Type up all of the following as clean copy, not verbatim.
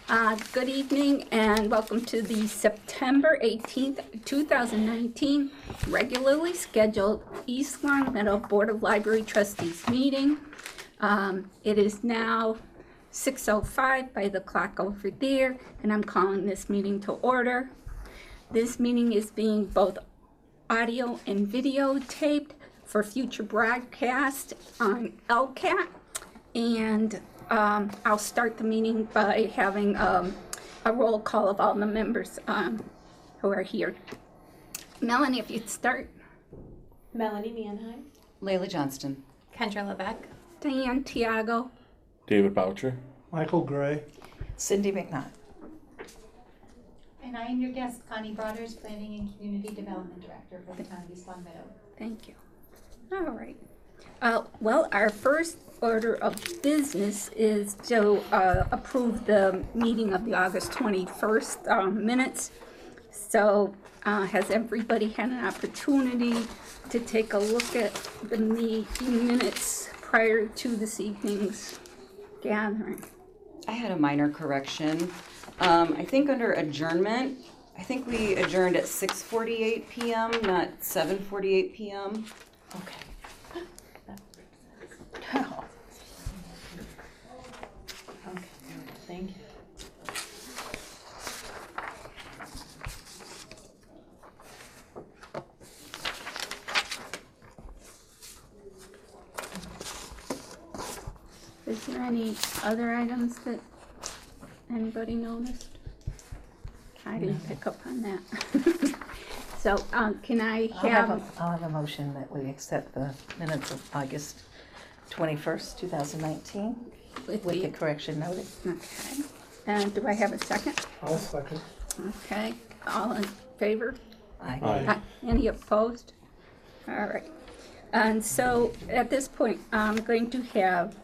Good evening and welcome to the September 18th, 2019 regularly scheduled East Long Meadow Board of Library Trustees meeting. It is now 6:05 by the clock over there, and I'm calling this meeting to order. This meeting is being both audio and video taped for future broadcast on LCAT, and I'll start the meeting by having a roll call of all the members who are here. Melanie, if you'd start. Melanie Manheim. Layla Johnston. Kendra Levesque. Diane Tiago. David Boucher. Michael Gray. Cindy McNutt. And I am your guest, Connie Broaders, Planning and Community Development Director for the Town of East Long Meadow. Thank you. All right. Well, our first order of business is to approve the meeting of the August 21st minutes. So has everybody had an opportunity to take a look at the minutes prior to this evening's gathering? I had a minor correction. I think under adjournment, I think we adjourned at 6:48 p.m., not 7:48 p.m. Okay. Okay, thank you. Is there any other items that anybody noticed? I didn't pick up on that. So can I have... I'll have a motion that we accept the minutes of August 21st, 2019 with the correction noted. Okay. And do I have a second? I'll second. Okay. All in favor? Aye. Any opposed? All right. And so at this point, I'm going to have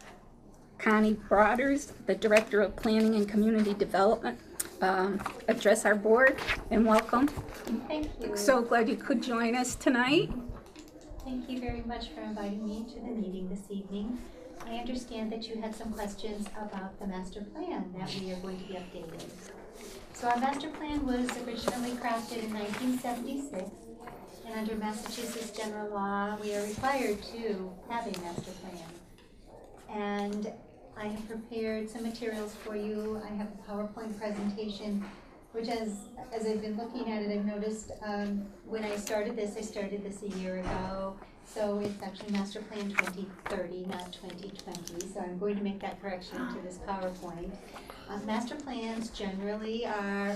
Connie Broaders, the Director of Planning and Community Development, address our board, and welcome. Thank you. So glad you could join us tonight. Thank you very much for inviting me to the meeting this evening. I understand that you had some questions about the master plan that we are going to be updating. So our master plan was originally crafted in 1976, and under Massachusetts general law, we are required to have a master plan. And I have prepared some materials for you. I have a PowerPoint presentation, which as I've been looking at it, I've noticed when I started this a year ago. So it's actually Master Plan 2030, not 2020. So I'm going to make that correction to this PowerPoint. Master plans generally are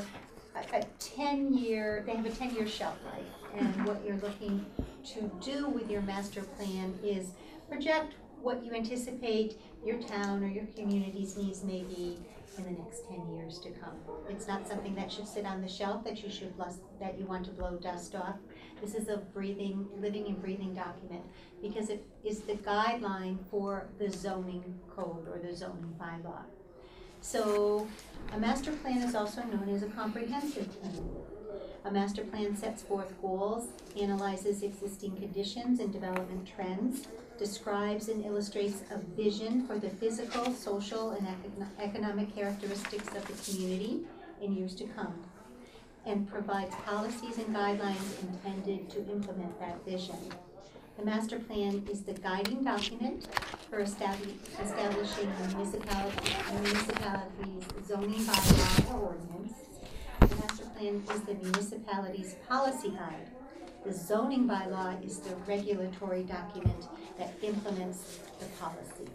a 10-year, they have a 10-year shelf life. And what you're looking to do with your master plan is project what you anticipate your town or your community's needs may be in the next 10 years to come. It's not something that should sit on the shelf that you want to blow dust off. This is a living and breathing document because it is the guideline for the zoning code or the zoning bylaw. So a master plan is also known as a comprehensive plan. A master plan sets forth goals, analyzes existing conditions and development trends, describes and illustrates a vision for the physical, social, and economic characteristics of the community in years to come, and provides policies and guidelines intended to implement that vision. The master plan is the guiding document for establishing the municipality's zoning bylaw or ordinance. The master plan is the municipality's policy guide. The zoning bylaw is the regulatory document that implements the policy.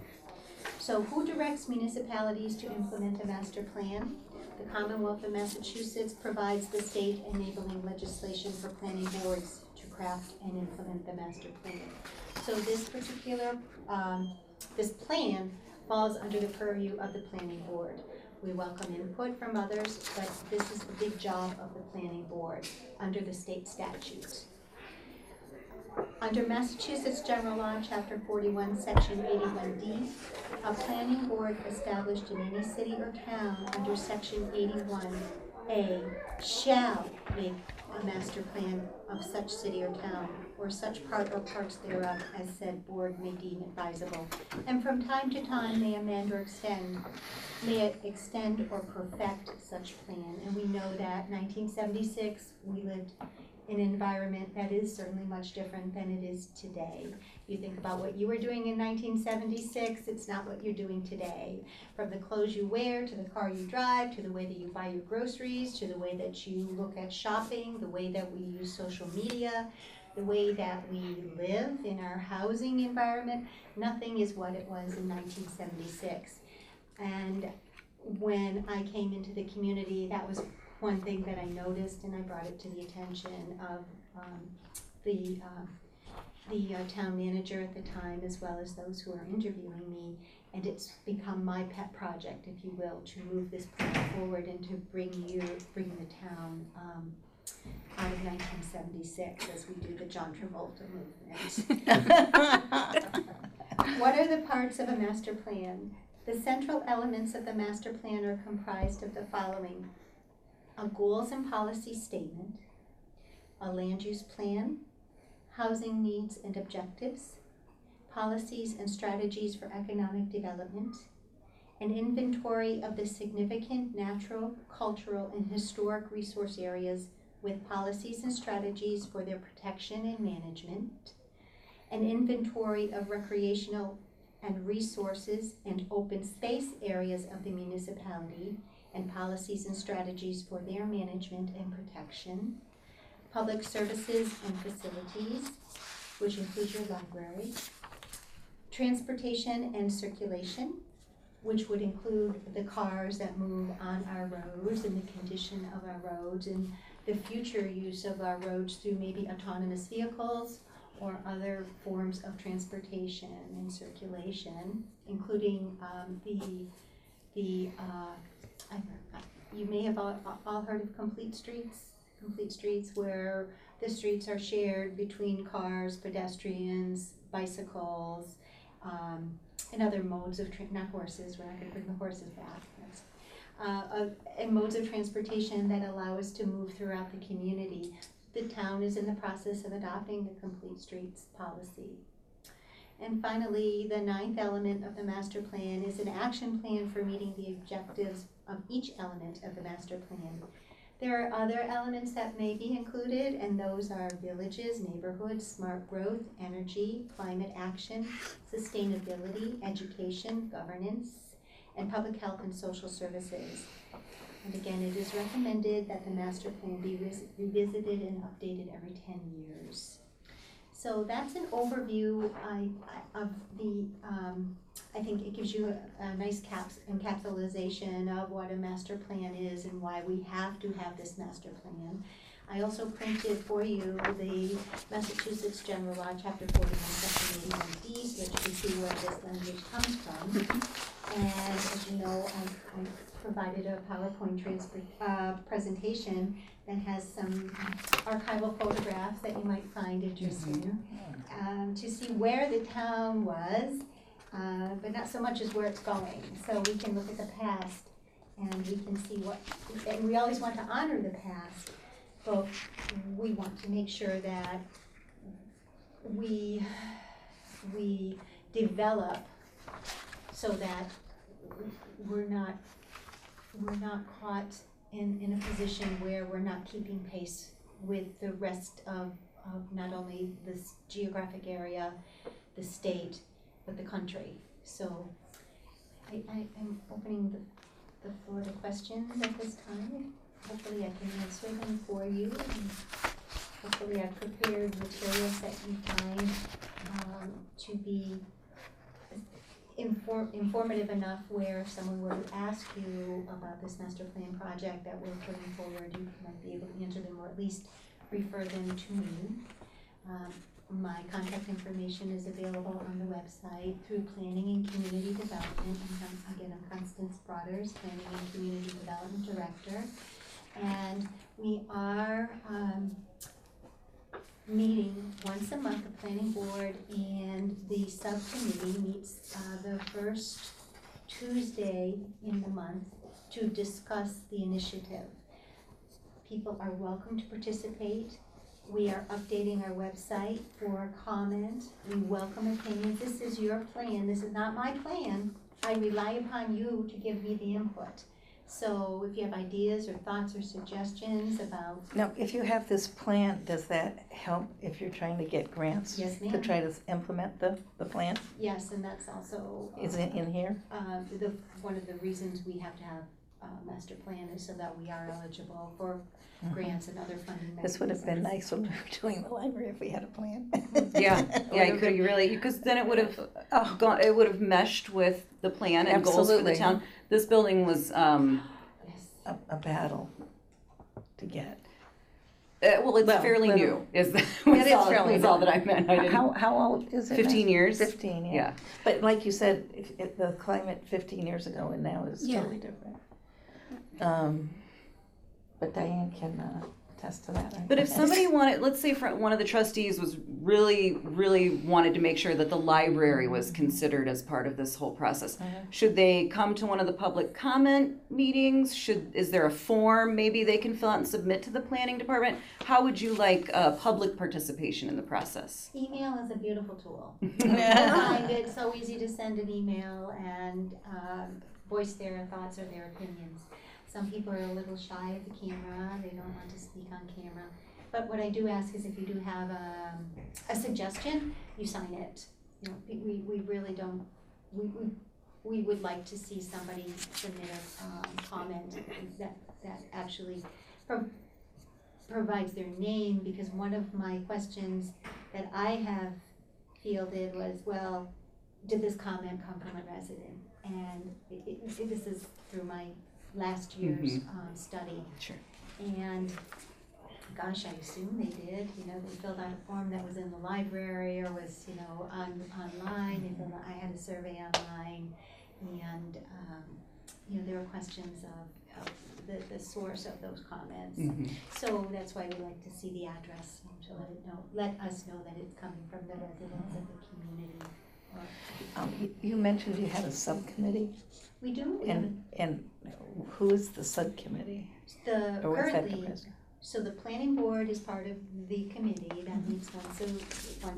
So who directs municipalities to implement a master plan? The Commonwealth of Massachusetts provides the state enabling legislation for planning boards to craft and implement the master plan. So this particular, this plan falls under the purview of the planning board. We welcome input from others, but this is the big job of the planning board under the state statutes. Under Massachusetts General Law, Chapter 41, Section 81D, a planning board established in any city or town under Section 81 A, shall make a master plan of such city or town, or such part or parts thereof as said board may deem advisable, and from time to time may amend or may it extend or perfect such plan. And we know that 1976, we lived in an environment that is certainly much different than it is today. You think about what you were doing in 1976, it's not what you're doing today. From the clothes you wear, to the car you drive, to the way that you buy your groceries, to the way that you look at shopping, the way that we use social media, the way that we live in our housing environment, nothing is what it was in 1976. And when I came into the community, that was one thing that I noticed, and I brought it to the attention of the town manager at the time, as well as those who are interviewing me, and it's become my pet project, if you will, to move this plan forward and to bring the town out of 1976 as we do the John Travolta movement. What are the parts of a master plan? The central elements of the master plan are comprised of the following: a goals and policy statement, a land use plan, housing needs and objectives, policies and strategies for economic development, an inventory of the significant natural, cultural, and historic resource areas with policies and strategies for their protection and management, an inventory of recreational and resources and open space areas of the municipality, and policies and strategies for their management and protection, public services and facilities, which includes your library, transportation and circulation, which would include the cars that move on our roads and the condition of our roads and the future use of our roads through maybe autonomous vehicles or other forms of transportation and circulation, including you may have all heard of complete streets where the streets are shared between cars, pedestrians, bicycles, and other modes of, not horses, we're not gonna bring the horses back, and modes of transportation that allow us to move throughout the community. The town is in the process of adopting the complete streets policy. And finally, the ninth element of the master plan is an action plan for meeting the objectives of each element of the master plan. There are other elements that may be included, and those are villages, neighborhoods, smart growth, energy, climate action, sustainability, education, governance, and public health and social services. And again, it is recommended that the master plan be revisited and updated every 10 years. So that's an overview of the, I think it gives you a nice encapsulation of what a master plan is and why we have to have this master plan. I also printed for you the Massachusetts General Law, Chapter 41, Section 81D, so that you can see where this language comes from. And as you know, I provided a PowerPoint presentation that has some archival photographs that you might find interesting, to see where the town was, but not so much as where it's going. So we can look at the past and we can see and we always want to honor the past, but we want to make sure that we develop so that we're not caught in a position where we're not keeping pace with the rest of not only this geographic area, the state, but the country. So I'm opening the floor to questions at this time. Hopefully I can answer them for you. And hopefully I've prepared materials that you find to be informative enough where if someone were to ask you about this master plan project that we're putting forward, you might be able to answer them or at least refer them to me. My contact information is available on the website through Planning and Community Development. Again, I'm Constance Broaders, Planning and Community Development Director. And we are meeting once a month, the planning board and the subcommittee meets the first Tuesday in the month to discuss the initiative. people are welcome to participate. We are updating our website for comment. We welcome opinions. This is your plan. This is not my plan. I rely upon you to give me the input. So if you have ideas or thoughts or suggestions about, Now, if you have this plan, does that help if you're trying to get grants? Yes, To ma'am. try to implement the plan? yes, and that's also. Is it in here? One of the reasons we have to have a master plan is so that we are eligible for grants and other funding mechanisms. This would have been nice when we were doing the library if we had a plan. Yeah, you could really, because then it would have gone, it would have meshed with the plan and goals for the Absolutely. town. This building was, Yes. A battle to get. well, it's Well, fairly but- new, is It is fairly all new. that I meant. I didn't. How old is it? 15 now? years. 15, yeah. But like you said, if the climate 15 years ago and now is Yeah. totally different. But Diane can attest to that, right? But if somebody wanted, let's say one of the trustees was really wanted to make sure that the library was considered as part of this whole process, should they come to one of the public comment meetings? Is there a form maybe they can fill out and submit to the planning department? How would you like public participation in the process? Email is a beautiful tool. I find it so easy to send an email and voice their thoughts or their opinions. Some people are a little shy of the camera, they don't want to speak on camera. But what I do ask is if you do have a suggestion, you sign it. You know, we really don't, we would like to see somebody submit a comment that actually provides their name, because one of my questions that I have fielded was, well, did this comment come from a resident? And this is through my last year's study. Sure. And gosh, I assume they did. You know, they filled out a form that was in the library or was, you know, online. They filled out, I had a survey online, and you know, there were questions of the source of those comments. So that's why we like to see the address, to let us know that it's coming from the residents of the community. You mentioned you had a subcommittee, We do. and who is the subcommittee? Or what's that Currently, comprised of? so the planning board is part of the committee that meets once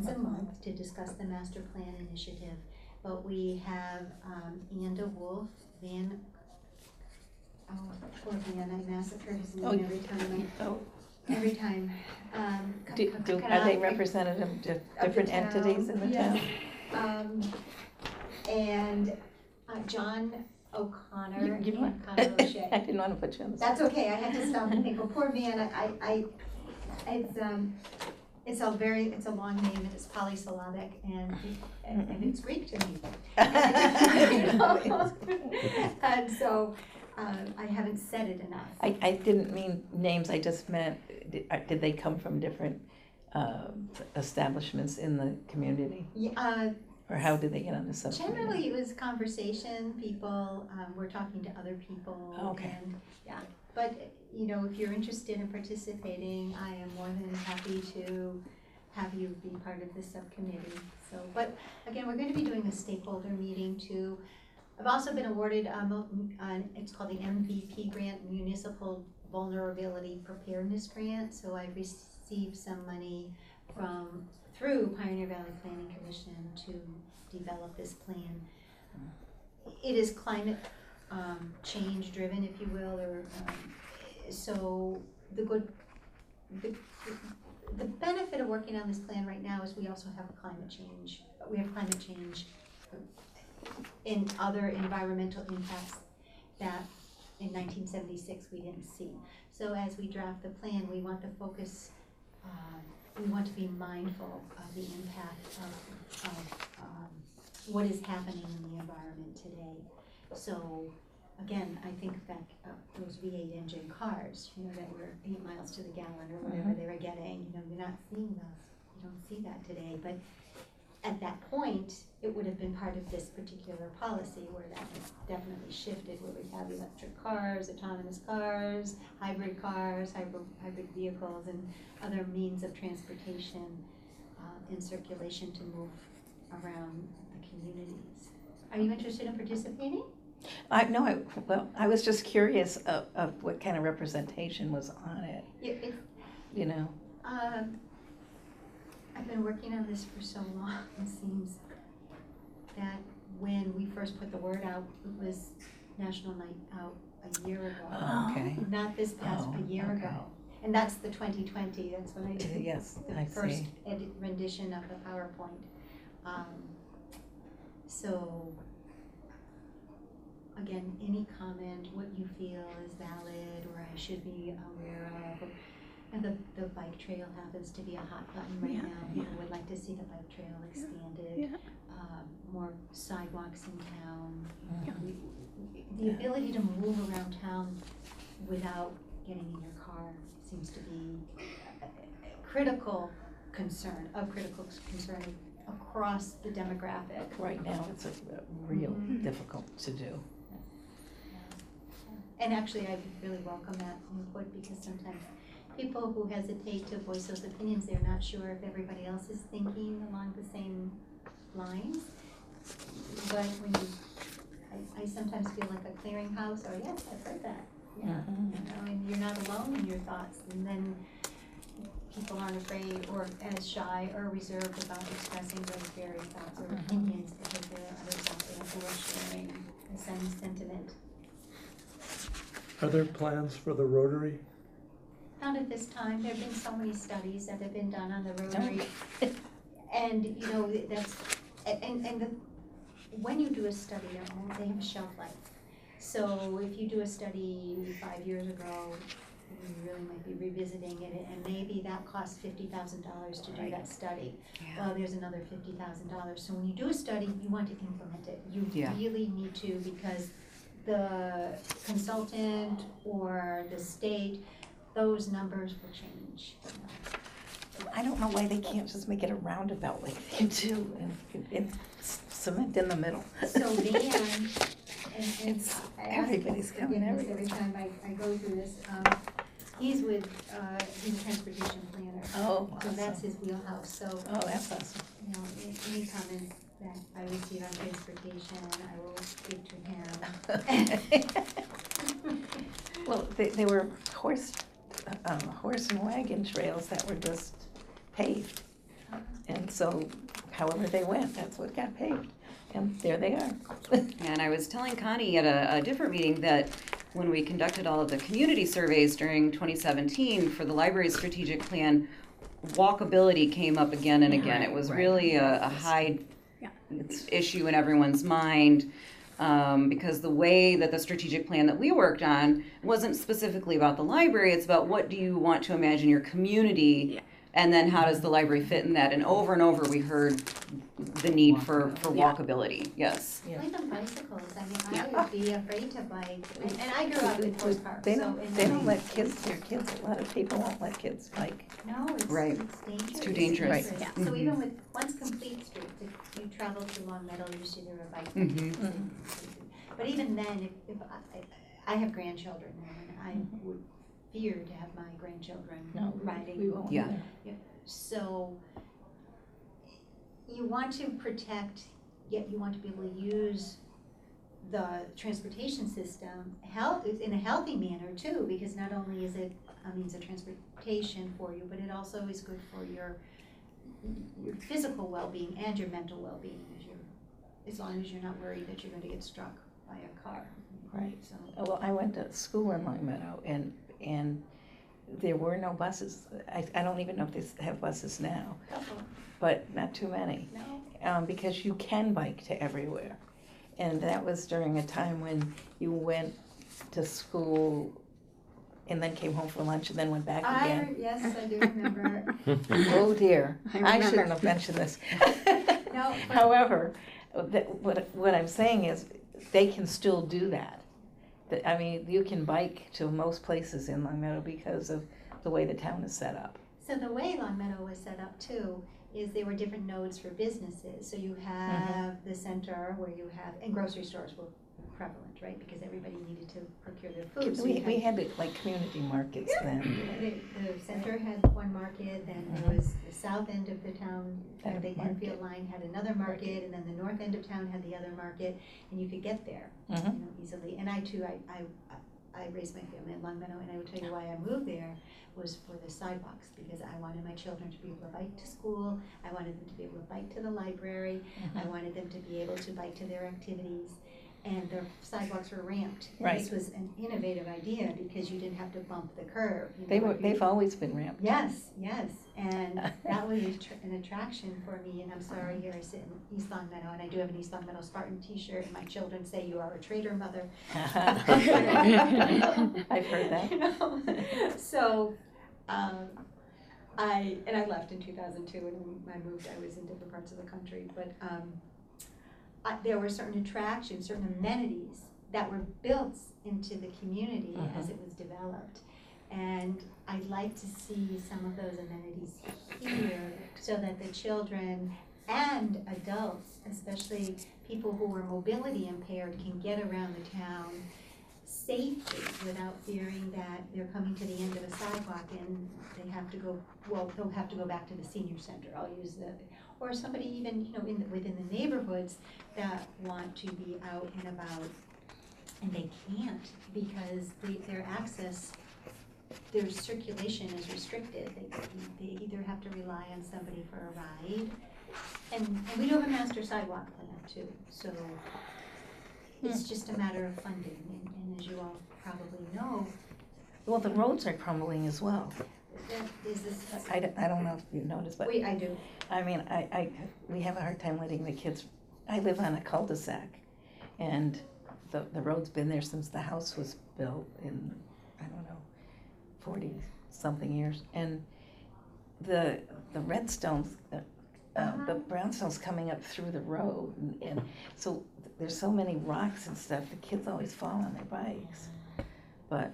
a month to discuss the master plan initiative. But we have Anda Wolf, poor Van, I massacre his name every time. Every time. Are they representative of different entities in the town? And John O'Connor You know and what? Connor O'Shea. I didn't want to put you on the spot. That's okay, I had to stop and think, well, poor Van, it's a long name, and it's polysyllabic, and it's Greek to me. And so, I haven't said it enough. I didn't mean names, I just meant, did they come from different establishments in the community? Yeah, Or how did they get on the subcommittee? generally, it was conversation, people, we're talking to other people. Oh, okay. And, yeah, but, you know, if you're interested in participating, I am more than happy to have you be part of this subcommittee. So, but again, we're going to be doing a stakeholder meeting too. I've also been awarded, it's called the MVP grant, Municipal Vulnerability Preparedness Grant. So I've received some money through Pioneer Valley Planning Commission to develop this plan. It is climate change driven, if you will, or so the benefit of working on this plan right now is we also have climate change. We have climate change in other environmental impacts that in 1976 we didn't see. So as we draft the plan, we want the focus, we want to be mindful of the impact of what is happening in the environment today. So again, I think back those V8 engine cars, you know, that were 8 miles to the gallon or whatever they were getting, you know, we're not seeing those. You don't see that today, but at that point, it would have been part of this particular policy where that has definitely shifted, where we have electric cars, autonomous cars, hybrid vehicles, and other means of transportation in circulation to move around the communities. Are you interested in participating? I was just curious of what kind of representation was on it, you know? I've been working on this for so long, it seems that when we first put the word out, it was National Night Out a year ago. Oh, okay. Not this past, a year okay. ago. And that's the 2020, that's when I did Yes, the I first see. rendition of the PowerPoint. So, again, any comment, what you feel is valid or I should be aware of. And the bike trail happens to be a hot button right now. People would like to see the bike trail expanded, more sidewalks in town. The ability to move around town without getting in your car seems to be a critical concern across the demographic. Right now, it's real difficult to do. And actually, I really welcome that input because sometimes people who hesitate to voice those opinions, they're not sure if everybody else is thinking along the same lines. But when I sometimes feel like a clearinghouse, or yes, I've heard that. Yeah, and you're not alone in your thoughts. And then people aren't afraid or as shy or reserved about expressing those very thoughts or opinions because there are others out there who are sharing the same sentiment. Are there plans for the Rotary? Not at this time. There have been so many studies that have been done on the Rotary. And, you know, that's, when you do a study, they have a shelf life. So if you do a study 5 years ago, you really might be revisiting it, and maybe that costs $50,000 to do that study. Well, there's another $50,000. So when you do a study, you want to implement it. You really need to, because the consultant or the state, those numbers will change. I don't know why they can't just make it a roundabout like they do and cement in the middle. So then, and everybody's coming every everywhere. time I go through this, he's a transportation planner. Oh, So that's awesome. his wheelhouse, so, Oh, that's awesome. you know, any comments that I receive on transportation, I will give to him. Well, they were horse and wagon trails that were just paved. And so however they went, that's what got paved. And there they are. And I was telling Connie at a different meeting that when we conducted all of the community surveys during 2017 for the library's strategic plan, walkability came up again and again. It was really a high issue in everyone's mind. Because the way that the strategic plan that we worked on wasn't specifically about the library, it's about what do you want to imagine your community, and then how does the library fit in that? And over we heard the need for walkability, yes. Even bicycles, I mean, I would be afraid to bike, and I grew up in Forest Park, They so. don't let their kids, a lot of people won't let kids bike. No, it's dangerous. It's too dangerous. Right. So Mhm. even with, once complete streets, if you travel to Long Meadow, you see there are bike Mhm. lanes. But even then, if I have grandchildren, and I would fear to have my grandchildren No, riding. we won't Yeah. either. So you want to protect, yet you want to be able to use the transportation system in a healthy manner too, because not only is it a means of transportation for you, but it also is good for your physical well-being and your mental well-being, as long as you're not worried that you're going to get struck by a car. Right. So. Well, I went to school in Long Meadow and there were no buses. I don't even know if they have buses now, but not too many. No. Because you can bike to everywhere. And that was during a time when you went to school and then came home for lunch and then went back again. Yes, I do remember. Oh dear, I I remember. shouldn't have mentioned this. No, but- However, what I'm saying is they can still do that. I mean, you can bike to most places in Long Meadow because of the way the town is set up. So the way Long Meadow was set up too is there were different nodes for businesses. So you have the center where you have, and grocery stores will prevalent, right? Because everybody needed to procure their food. So We had it like community markets then. The center had one market, then there was the south end of the town, Had a the market. Enfield line had another market, and then the north end of town had the other market, and you could get there, Mhm. easily. And I too, I raised my family in Long Meadow, and I would tell you why I moved there was for the sidewalks, because I wanted my children to be able to bike to school, I wanted them to be able to bike to the library, I wanted them to be able to bike to their activities, and their sidewalks were ramped. And Right. this was an innovative idea, because you didn't have to bump the curb. You know, They've always been ramped. Yes, and that was an attraction for me, and I'm sorry, here I sit in East Long Meadow, and I do have an East Long Meadow Spartan t-shirt, and my children say, "You are a traitor, mother." I've heard that. You know? So, I left in 2002, and when I moved, I was in different parts of the country, but, there were certain attractions, certain amenities that were built into the community as it was developed. And I'd like to see some of those amenities here, so that the children and adults, especially people who are mobility impaired, can get around the town safely without fearing that they're coming to the end of a sidewalk and they have to go, well, they'll have to go back to the senior center. I'll use or somebody even, within the neighborhoods that want to be out and about, and they can't because their access, their circulation is restricted. They either have to rely on somebody for a ride, and we do have a master sidewalk plan too, so it's just a matter of funding, and as you all probably know, Well, the roads are crumbling as well. there's this. I don't know if you noticed, but I do. I mean, we have a hard time letting the kids, I live on a cul-de-sac, and the road's been there since the house was built in, I don't know, 40-something years, and the redstones, the brownstone's coming up through the road, and so there's so many rocks and stuff, the kids always fall on their bikes. But,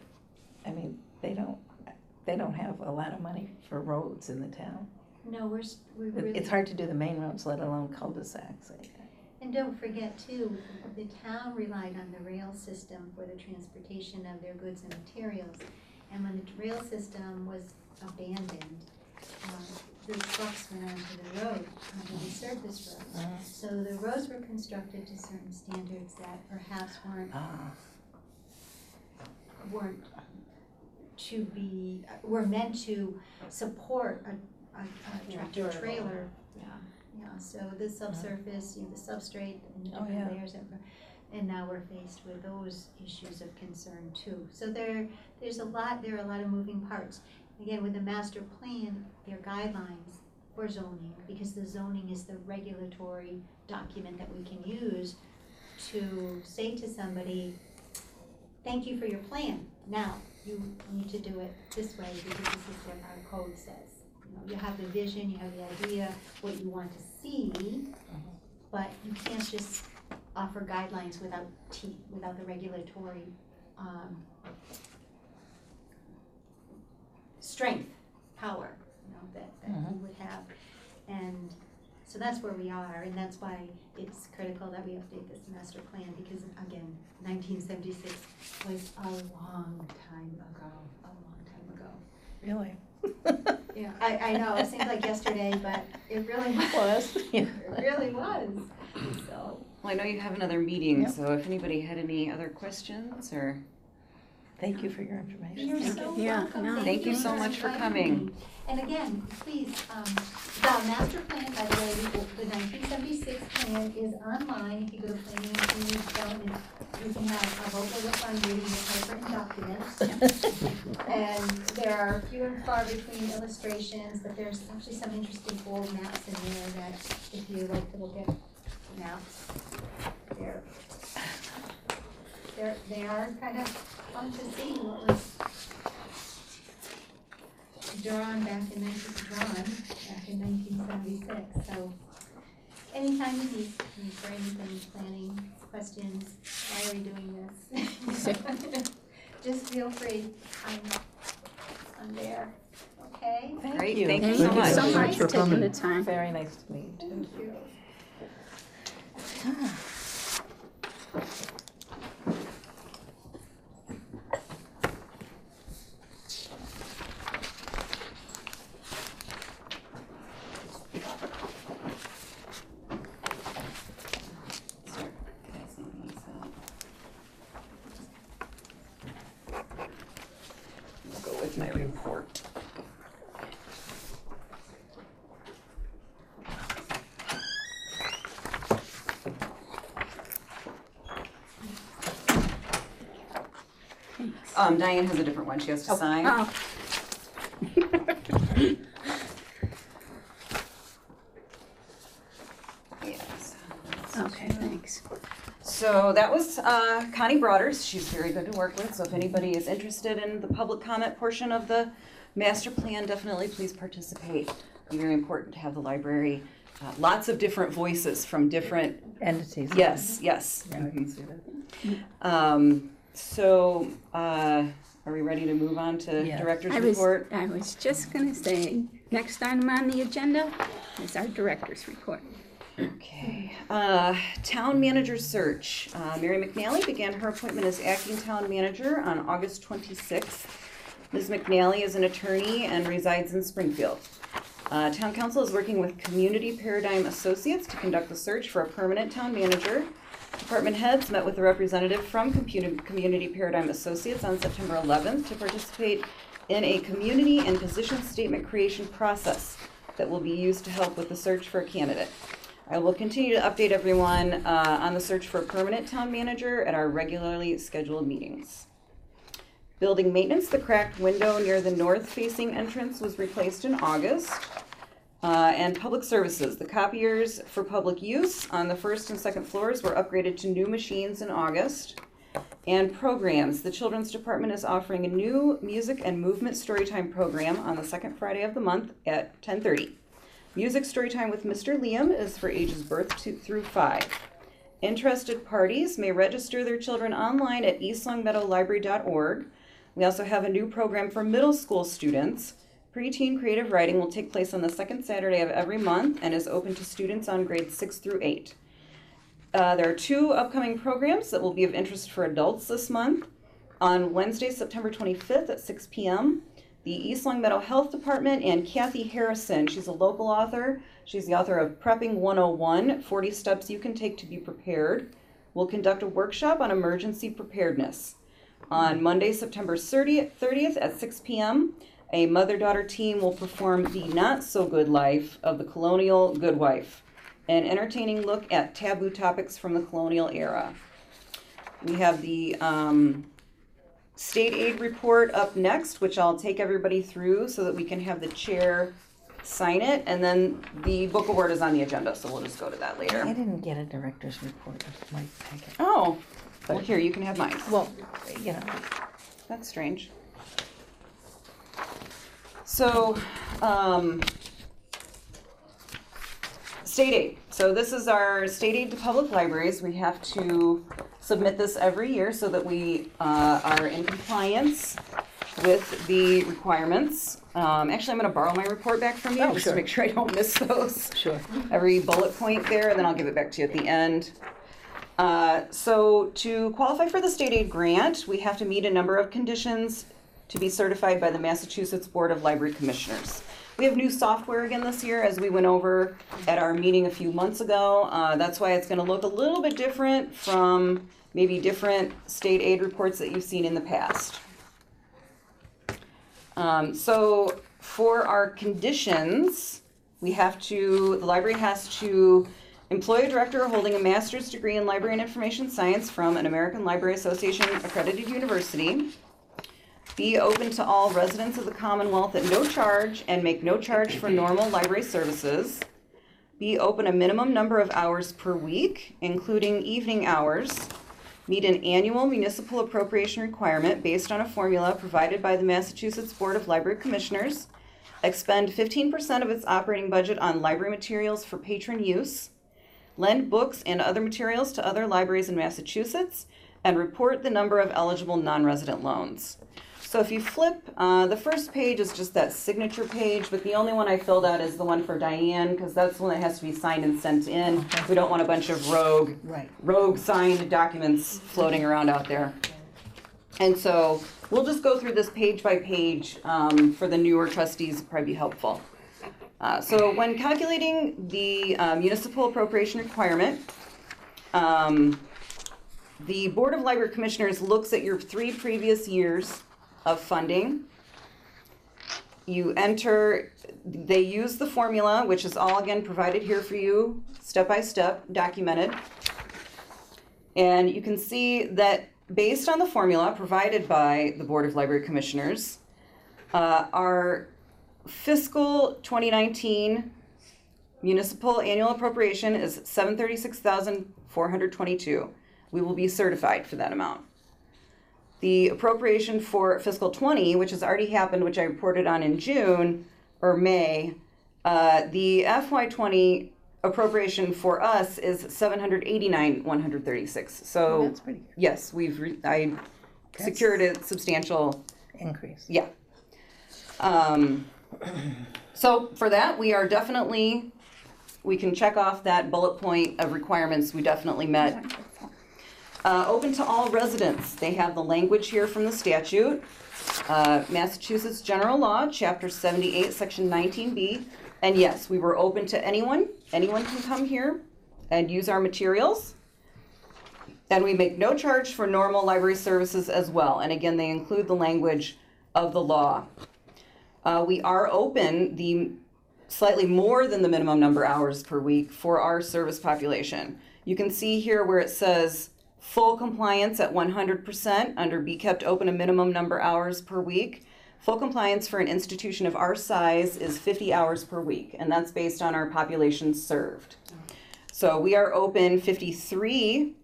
I mean, they don't have a lot of money for roads in the town. No, we're really. It's hard to do the main roads, let alone cul-de-sacs. And don't forget too, the town relied on the rail system for the transportation of their goods and materials. And when the rail system was abandoned, the trucks went onto the road, onto the surface roads. So the roads were constructed to certain standards that perhaps were meant to support a tractor trailer. Yeah, so the subsurface, the substrate, and the different layers and now we're faced with those issues of concern too. So there are a lot of moving parts. Again, with the master plan, there are guidelines for zoning, because the zoning is the regulatory document that we can use to say to somebody, thank you for your plan. Now, you need to do it this way, because this is what our code says. You have the vision, you have the idea, what you want to see, but you can't just offer guidelines without teeth, without the regulatory strength, power, that you would have. And so that's where we are, and that's why it's critical that we update this master plan, because again, 1976 was a long time ago. Really? Yeah, I know, it seems like yesterday, but it really was. Yeah. It really was, so. Well, I know you have another meeting, so if anybody had any other questions or. Thank you for your information. You're so Yeah, welcome. no. Thank you so much for coming. Me. And again, please, the master plan, by the way, the 1976 plan is online. If you go to planning and community development, you can have a vote with fun reading the typewritten documents. And there are few and far between illustrations, but there's actually some interesting old maps in there that if you like to look at maps, they are kind of fun to see what was drawn back in 1976. So anytime you need for anything, planning, questions, why are we doing this? Just feel free. I'm there. Okay? Great, you. thank you Thank so you much. so much Thanks for for taking the coming. time. Very nice to meet you. Thank you. with my report. Diane has a different one she has to sign. Oh, Yes. okay, thanks. So that was Connie Broaders. She's very good to work with. So if anybody is interested in the public comment portion of the master plan, definitely please participate. It's very important to have the library, lots of different voices from different Entities. Yes. Yeah, I can see that. So are we ready to move on to Yes. director's I was report? just gonna say, next item on the agenda is our director's report. Okay. Town manager search. Mary McNally began her appointment as acting town manager on August 26th. Ms. McNally is an attorney and resides in Springfield. Town council is working with Community Paradigm Associates to conduct the search for a permanent town manager. Department heads met with a representative from Community Paradigm Associates on September 11th to participate in a community and position statement creation process that will be used to help with the search for a candidate. I will continue to update everyone on the search for a permanent town manager at our regularly scheduled meetings. Building maintenance, the cracked window near the north-facing entrance was replaced in August. And public services, the copiers for public use on the first and second floors were upgraded to new machines in August. And programs, the Children's Department is offering a new music and movement storytime program on the second Friday of the month at 10:30. Music Storytime with Mr. Liam is for ages birth 2 through 5. Interested parties may register their children online at eastlongmeadowlibrary.org. We also have a new program for middle school students. Preteen creative writing will take place on the second Saturday of every month and is open to students on grades 6 through 8. There are 2 upcoming programs that will be of interest for adults this month. On Wednesday, September 25th at 6 p.m., the East Longmeadow Health Department and Kathy Harrison, she's a local author. She's the author of Prepping 101, 40 Steps You Can Take to Be Prepared, will conduct a workshop on emergency preparedness. On Monday, September 30th at 6 p.m., a mother-daughter team will perform The Not-So-Good Life of the Colonial Good Wife, an entertaining look at taboo topics from the colonial era. We have the state aid report up next, which I'll take everybody through so that we can have the chair sign it, and then the book award is on the agenda, so we'll just go to that I later. didn't get a director's report of my packet. Oh, well here, you can have mine. Well, you know, That's strange. So, state aid. So this is our state aid to public libraries. We have to submit this every year so that we are in compliance with the requirements. Actually, I'm going to borrow my report back from you just to make sure I don't miss those. sure. Every bullet point there, and then I'll give it back to you at the end. So to qualify for the state aid grant, we have to meet a number of conditions to be certified by the Massachusetts Board of Library Commissioners. We have new software again this year, as we went over at our meeting a few months ago. That's why it's going to look a little bit different from maybe different state aid reports that you've seen in the past. So for our conditions, the library has to employ a director holding a master's degree in library and information science from an American Library Association accredited university, be open to all residents of the Commonwealth at no charge and make no charge for normal library services, be open a minimum number of hours per week, including evening hours, meet an annual municipal appropriation requirement based on a formula provided by the Massachusetts Board of Library Commissioners, expend 15% of its operating budget on library materials for patron use, lend books and other materials to other libraries in Massachusetts, and report the number of eligible non-resident loans. So if you flip, the first page is just that signature page, but the only one I filled out is the one for Diane, because that's the one that has to be signed and sent in. Okay. We don't want a bunch of rogue signed documents floating around out there. And so we'll just go through this page by page for the newer trustees, it'd probably be helpful. So when calculating the municipal appropriation requirement, the Board of Library Commissioners looks at your 3 previous years of funding, you enter, they use the formula, which is all again provided here for you, step by step, documented. And you can see that based on the formula provided by the Board of Library Commissioners, our fiscal 2019 municipal annual appropriation is $736,422. We will be certified for that amount. The appropriation for fiscal 20, which has already happened, which I reported on in June or May, the FY20 appropriation for us is $789,136. So That's pretty good. yes, I secured a substantial Increase. yeah. So for that, we are definitely, we can check off that bullet point of requirements we definitely met. Open to all residents. They have the language here from the statute. Massachusetts General Law, Chapter 78, Section 19B. And yes, we were open to anyone. Anyone can come here and use our materials. And we make no charge for normal library services as well. And again, they include the language of the law. We are open the slightly more than the minimum number of hours per week for our service population. You can see here where it says full compliance at 100% under be kept open a minimum number of hours per week. Full compliance for an institution of our size is 50 hours per week, and that's based on our population served. So we are open 53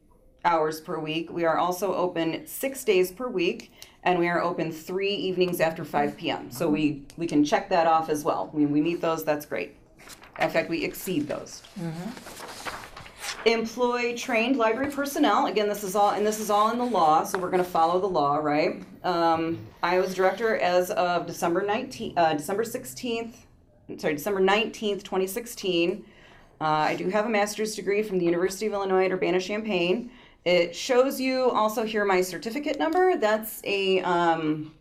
hours per week. We are also open 6 days per week, and we are open 3 evenings after 5 p.m. So we can check that off as well. When we meet those, that's great. In fact, we exceed those. Employ trained library personnel. Again, this is all in the law, so we're going to follow the law, right? I was director as of December 19th, 2016. I do have a master's degree from the University of Illinois at Urbana-Champaign. It shows you also here my certificate number. That's a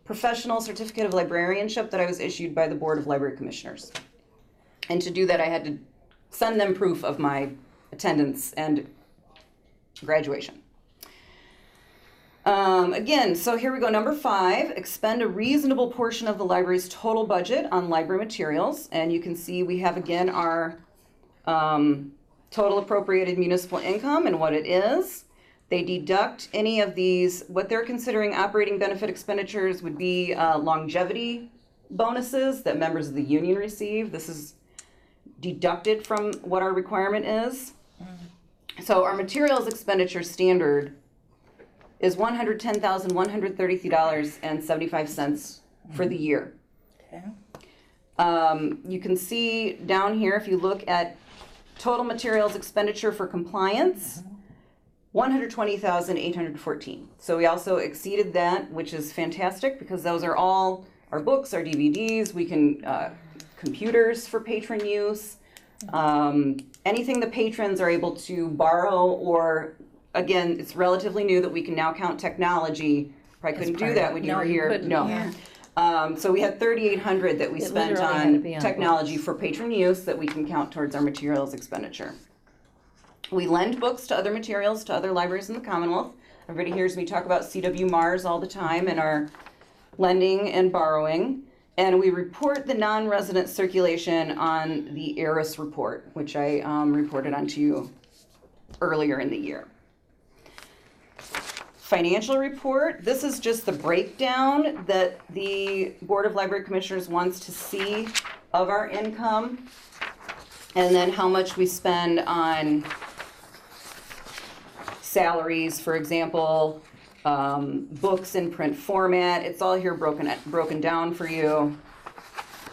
professional certificate of librarianship that I was issued by the Board of Library Commissioners. And to do that, I had to send them proof of my attendance and graduation. Again, so here we go. Number 5, expend a reasonable portion of the library's total budget on library materials. And you can see we have again our total appropriated municipal income and what it is. They deduct any of these, what they're considering operating benefit expenditures would be longevity bonuses that members of the union receive. This is deducted from what our requirement is. So our materials expenditure standard is $110,133.75 for the year. Okay. You can see down here, if you look at total materials expenditure for compliance, $120,814. So we also exceeded that, which is fantastic because those are all our books, our DVDs. We can computers for patron use. Anything the patrons are able to borrow, or again, it's relatively new that we can now count technology. Probably couldn't do that when you were here. No. Yeah. So we had $3,800 that we It spent literally had to on be on technology books. for patron use that we can count towards our materials expenditure. We lend books to other materials to other libraries in the Commonwealth. Everybody hears me talk about CW Mars all the time and our lending and borrowing. And we report the non-resident circulation on the ARIS report, which I reported on to you earlier in the year. Financial report, this is just the breakdown that the Board of Library Commissioners wants to see of our income, and then how much we spend on salaries, for example, books in print format. It's all here broken down for you.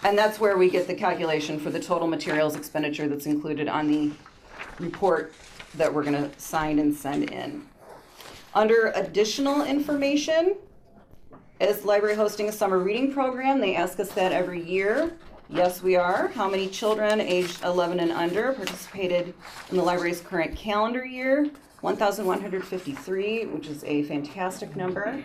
And that's where we get the calculation for the total materials expenditure that's included on the report that we're going to sign and send in. Under additional information, is the library hosting a summer reading program? They ask us that every year. Yes, we are. How many children aged 11 and under participated in the library's current calendar year? 1,153, which is a fantastic number.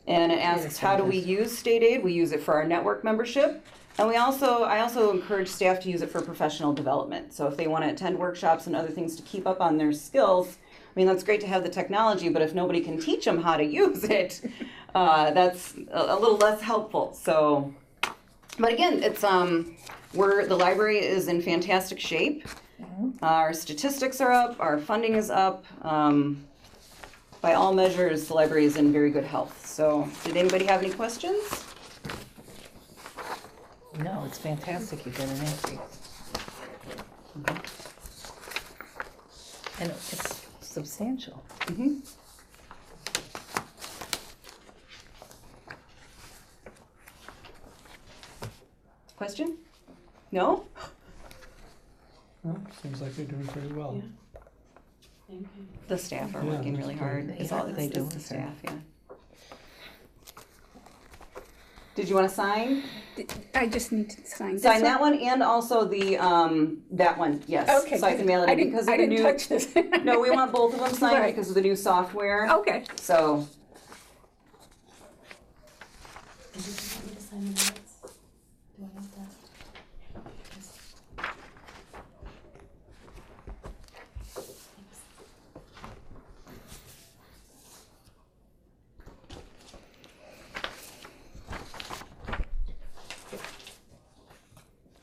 And it asks, how do we use state aid? We use it for our network membership. And I also encourage staff to use it for professional development. So if they want to attend workshops and other things to keep up on their skills, I mean, that's great to have the technology, but if nobody can teach them how to use it, that's a little less helpful. So But again, it's, the library is in fantastic shape. Our statistics are up, our funding is up. By all measures, the library is in very good health. So, did anybody have any questions? No, it's fantastic you get an increase. And it's substantial. Mm-hmm. Question? No? Well, seems like they're doing pretty well. Thank you. The staff are Yeah, working that's really great. hard. It's Yeah, all they it's do, the sure. staff, yeah. Did you want to sign? I just need to sign this Sign that one and also the, that one, yes. Okay. So I can mail it I in didn't- because of I the didn't new. touch this. No, we want both of them signed Right. because of the new software. Okay. So, And did you want me to sign the minutes? Do I have that?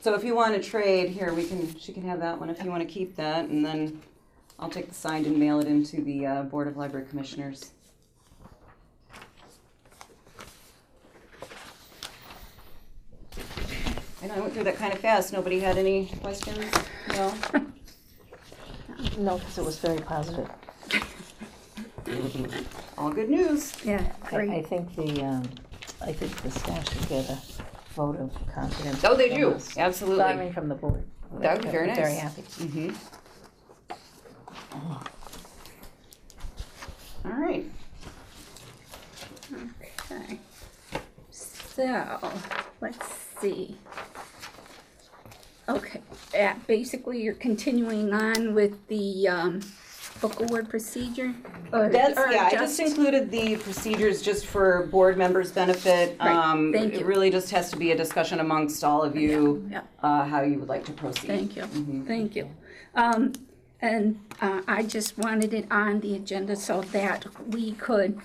so if you want to trade, here, she can have that one if you want to keep that, and then I'll take the signed and mail it into the Board of Library Commissioners. I know I went through that kind of fast. Nobody had any questions? No? No, because it was very positive. All good news. Yeah, I great. think the staff should get a vote of confidence. Oh, they from do, us. absolutely. I mean, from the board. That would be very We're Very nice. happy. Mm-hmm. All right. Okay. So, let's see. Okay, basically you're continuing on with the book award procedure? Or I just included the procedures just for board members' benefit. Right, thank It you. really just has to be a discussion amongst all of you, Yeah, how you would like to proceed. thank you, Mhm. thank you. And I just wanted it on the agenda so that we could,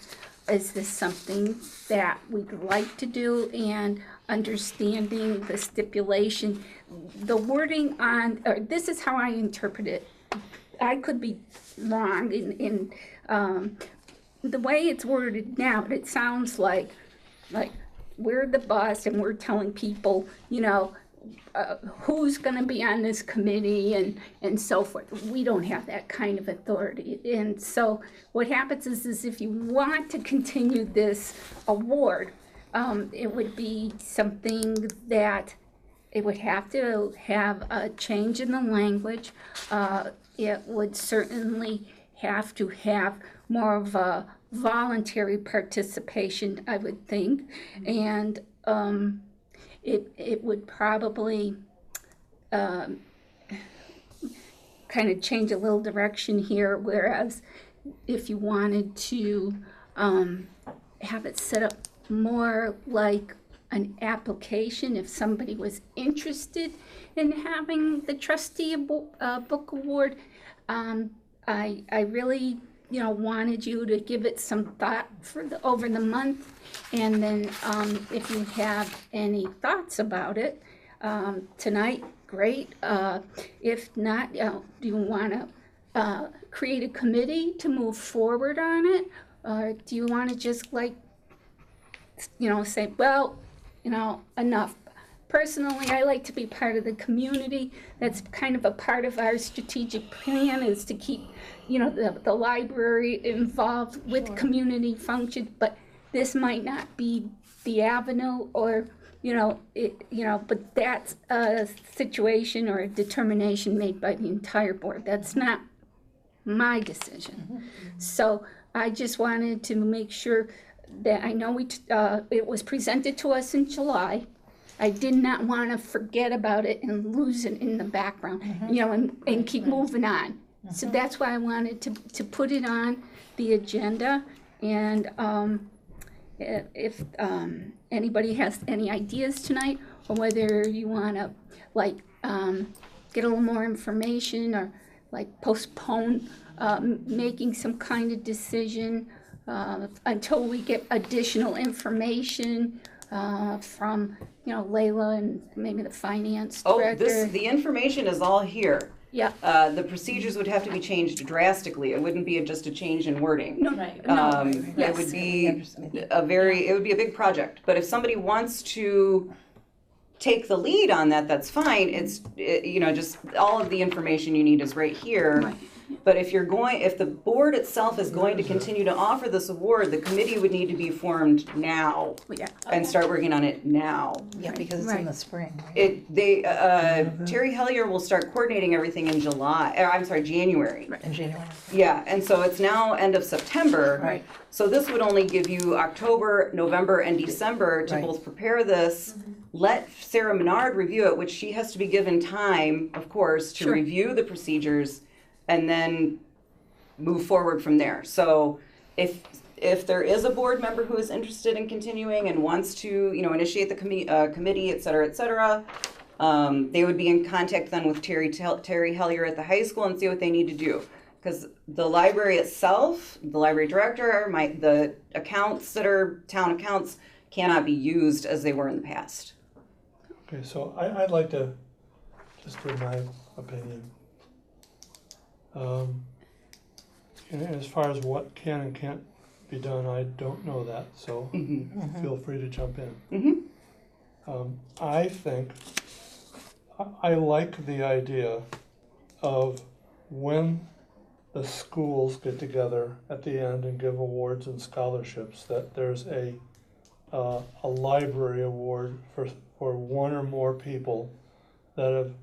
is this something that we'd like to do, and understanding the stipulation, the wording on, or this is how I interpret it. I could be wrong in the way it's worded now, it sounds like we're the boss and we're telling people, who's gonna be on this committee and so forth. We don't have that kind of authority. And so what happens is if you want to continue this award, it would be something that it would have to have a change in the language. It would certainly have to have more of a voluntary participation, I would think. And it would probably kind of change a little direction here, whereas if you wanted to have it set up more like an application, if somebody was interested in having the trustee book award, I really wanted you to give it some thought over the month, and then if you have any thoughts about it tonight, great. If not, do you want to create a committee to move forward on it, or do you want to just say, well, enough. Personally, I like to be part of the community. That's kind of a part of our strategic plan, is to keep, the library involved with community function, but this might not be the avenue, or, but that's a situation or a determination made by the entire board. That's not my decision. So I just wanted to make sure that I know it was presented to us in July. I did not want to forget about it and lose it in the background, and keep moving on. So that's why I wanted to put it on the agenda. And if anybody has any ideas tonight, or whether you want to get a little more information, or postpone making some kind of decision until we get additional information, from, Layla and maybe the finance Oh, director. the information is all here. Yeah, The procedures would have to be changed drastically. It wouldn't be just a change in wording. no, Right. no, It yes. would be it would be a big project. But if somebody wants to take the lead on that, that's fine. Just all of the information you need is right here. Right. But if the board itself is going to continue to offer this award, the committee would need to be formed now Yeah, and start working on it now. Yeah, because it's in the spring, right? Terry Hellier will start coordinating everything in January. In January. Yeah, and so it's now end of September. Right. So this would only give you October, November, and December to Right. both prepare this, let Sarah Menard review it, which she has to be given time, of course, to Sure. review the procedures, and then move forward from there. So if there is a board member who is interested in continuing and wants to, initiate the committee, et cetera, they would be in contact then with Terry Hellier at the high school and see what they need to do. Because the library itself, the library director, the accounts that are town accounts cannot be used as they were in the past. Okay, so I'd like to just give my opinion. And as far as what can and can't be done, I don't know that, so feel free to jump in. I think, I like the idea of when the schools get together at the end and give awards and scholarships, that there's a library award for one or more people that have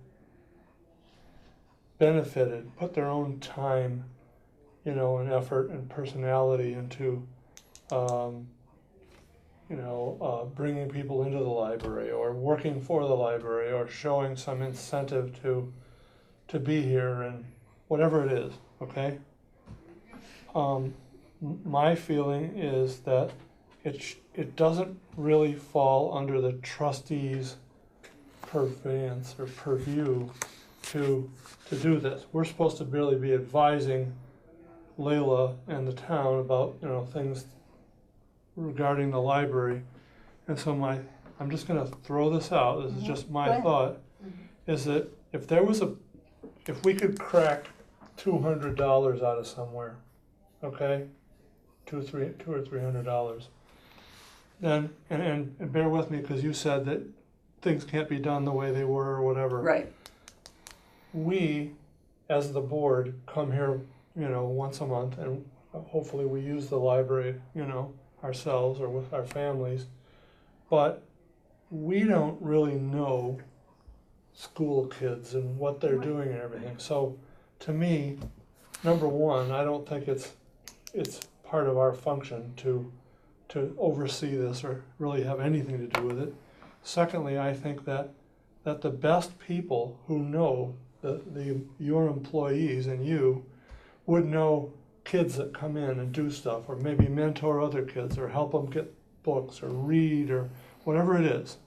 benefited, put their own time, and effort and personality into, bringing people into the library or working for the library or showing some incentive to be here and whatever it is, okay? My feeling is that it doesn't really fall under the trustees' purveyance or purview to do this. We're supposed to really be advising Layla and the town about, things regarding the library. And so I'm just gonna throw this out, this is just my thought, is that if we could crack $200 out of somewhere, okay? $200 or $300. Then, and bear with me, because you said that things can't be done the way they were or whatever. Right. We, as the board, come here, once a month, and hopefully we use the library, ourselves or with our families. But we don't really know school kids and what they're doing and everything. So to me, number one, I don't think it's part of our function to oversee this or really have anything to do with it. Secondly, I think that the best people who know your employees and you would know kids that come in and do stuff, or maybe mentor other kids, or help them get books, or read, or whatever it is.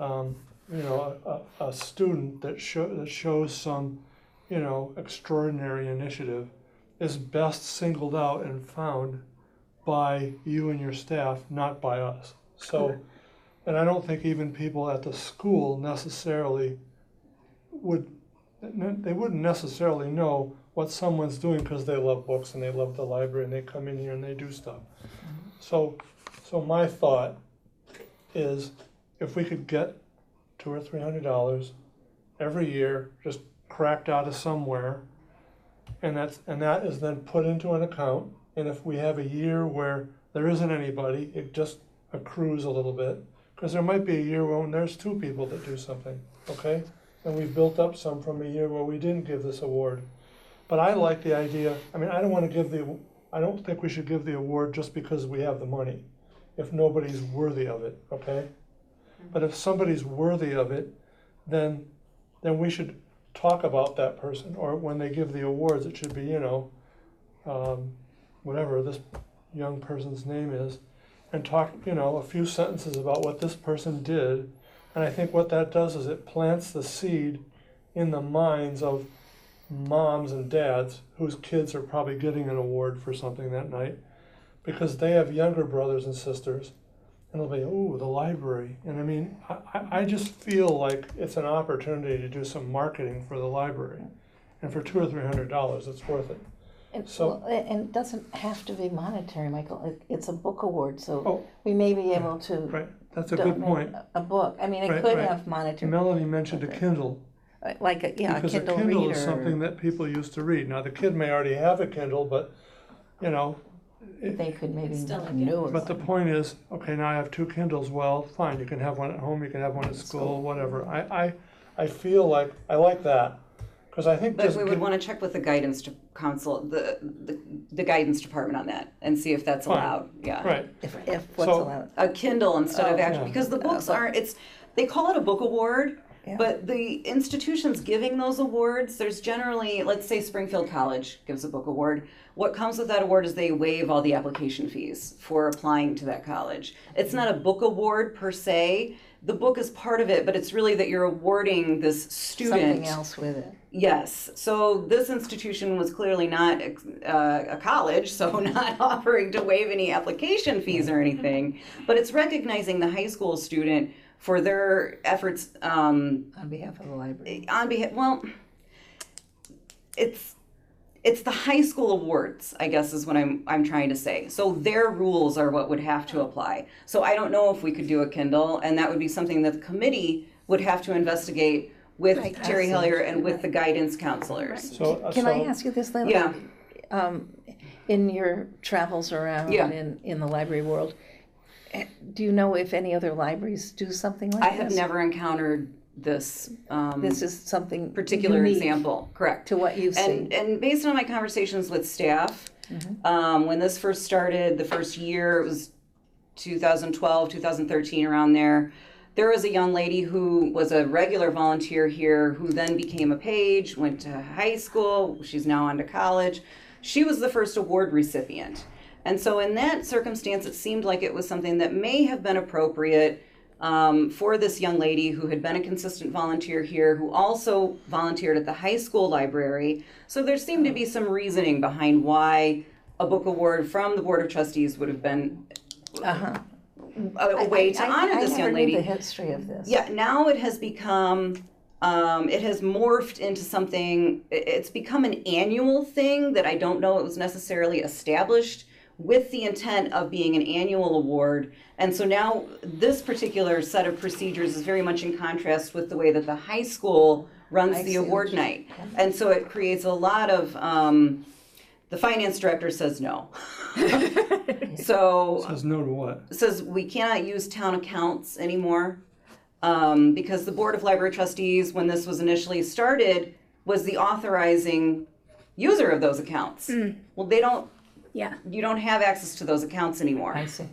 A student that shows some, extraordinary initiative is best singled out and found by you and your staff, not by us. So, and I don't think even people at the school necessarily wouldn't necessarily know what someone's doing because they love books and they love the library and they come in here and they do stuff. So my thought is, if we could get $200 or $300 every year, just cracked out of somewhere, and that is then put into an account. And if we have a year where there isn't anybody, it just accrues a little bit, because there might be a year when there's 2 people that do something, okay? And we've built up some from a year where we didn't give this award. But I like the idea. I mean, I don't think we should give the award just because we have the money, if nobody's worthy of it, okay? But if somebody's worthy of it, then we should talk about that person, or when they give the awards, it should be, whatever this young person's name is, and talk, a few sentences about what this person did. And I think what that does is it plants the seed in the minds of moms and dads whose kids are probably getting an award for something that night, because they have younger brothers and sisters, and it'll be, ooh, the library. And I mean, I just feel like it's an opportunity to do some marketing for the library. And for $200 or $300, it's worth it. And, So- well, and it doesn't have to be monetary, Michael. It's a book award, so Oh. we may be able to Right, that's a good donate point. a book. I mean, it Right, could right. have monetary, Melanie mentioned a Kindle. like a Because a Kindle Kindle reader. is something that people used to read. Now, the kid may already have a Kindle, but, you know, They could maybe Still like renew it. or but the something. point is, okay, now I have 2 Kindles, well, fine, you can have one at home, you can have one at school, whatever. I feel like, I like that, because I think But just we would give- want to check with the guidance council, the guidance department on that and see if that's Fine. allowed, yeah. right, If what's So- allowed. A Kindle instead of Oh, actual, yeah. because the books but- aren't, they call it a book award, Yeah. but the institutions giving those awards, there's generally, let's say Springfield College gives a book award. What comes with that award is they waive all the application fees for applying to that college. It's not a book award per se. The book is part of it, but it's really that you're awarding this student. Something else with it. Yes, so this institution was clearly not a college, so not offering to waive any application fees or anything, but it's recognizing the high school student for their efforts On behalf of the library. on behalf, well, it's the high school awards, I guess is what I'm trying to say. So their rules are what would have to apply. So I don't know if we could do a Kindle, and that would be something that the committee would have to investigate with Right, Terry absolutely. Hillier and with the guidance counselors. so. Can I so- ask you this, Leila? Yeah. In your travels around Yeah. in the library world, do you know if any other libraries do something like I this? have never encountered this This is something particular unique example, correct. to what you've seen. And based on my conversations with staff, when this first started, the first year, it was 2012, 2013, around there. There was a young lady who was a regular volunteer here who then became a page, went to high school, she's now on to college. She was the first award recipient. And so in that circumstance, it seemed like it was something that may have been appropriate for this young lady who had been a consistent volunteer here, who also volunteered at the high school library. So there seemed to be some reasoning behind why a book award from the Board of Trustees would have been Uh-huh. a way to honor this I young never lady. knew the history of this. Yeah, now it has become, it has morphed into something, it's become an annual thing that I don't know it was necessarily established with the intent of being an annual award. And so now this particular set of procedures is very much in contrast with the way that the high school runs I the see award what you- night. And so it creates a lot of, the finance director says no. So Says no to what? says we cannot use town accounts anymore because the Board of Library Trustees, when this was initially started, was the authorizing user of those accounts. Well, Yeah, you don't have access to those accounts anymore. I Do see.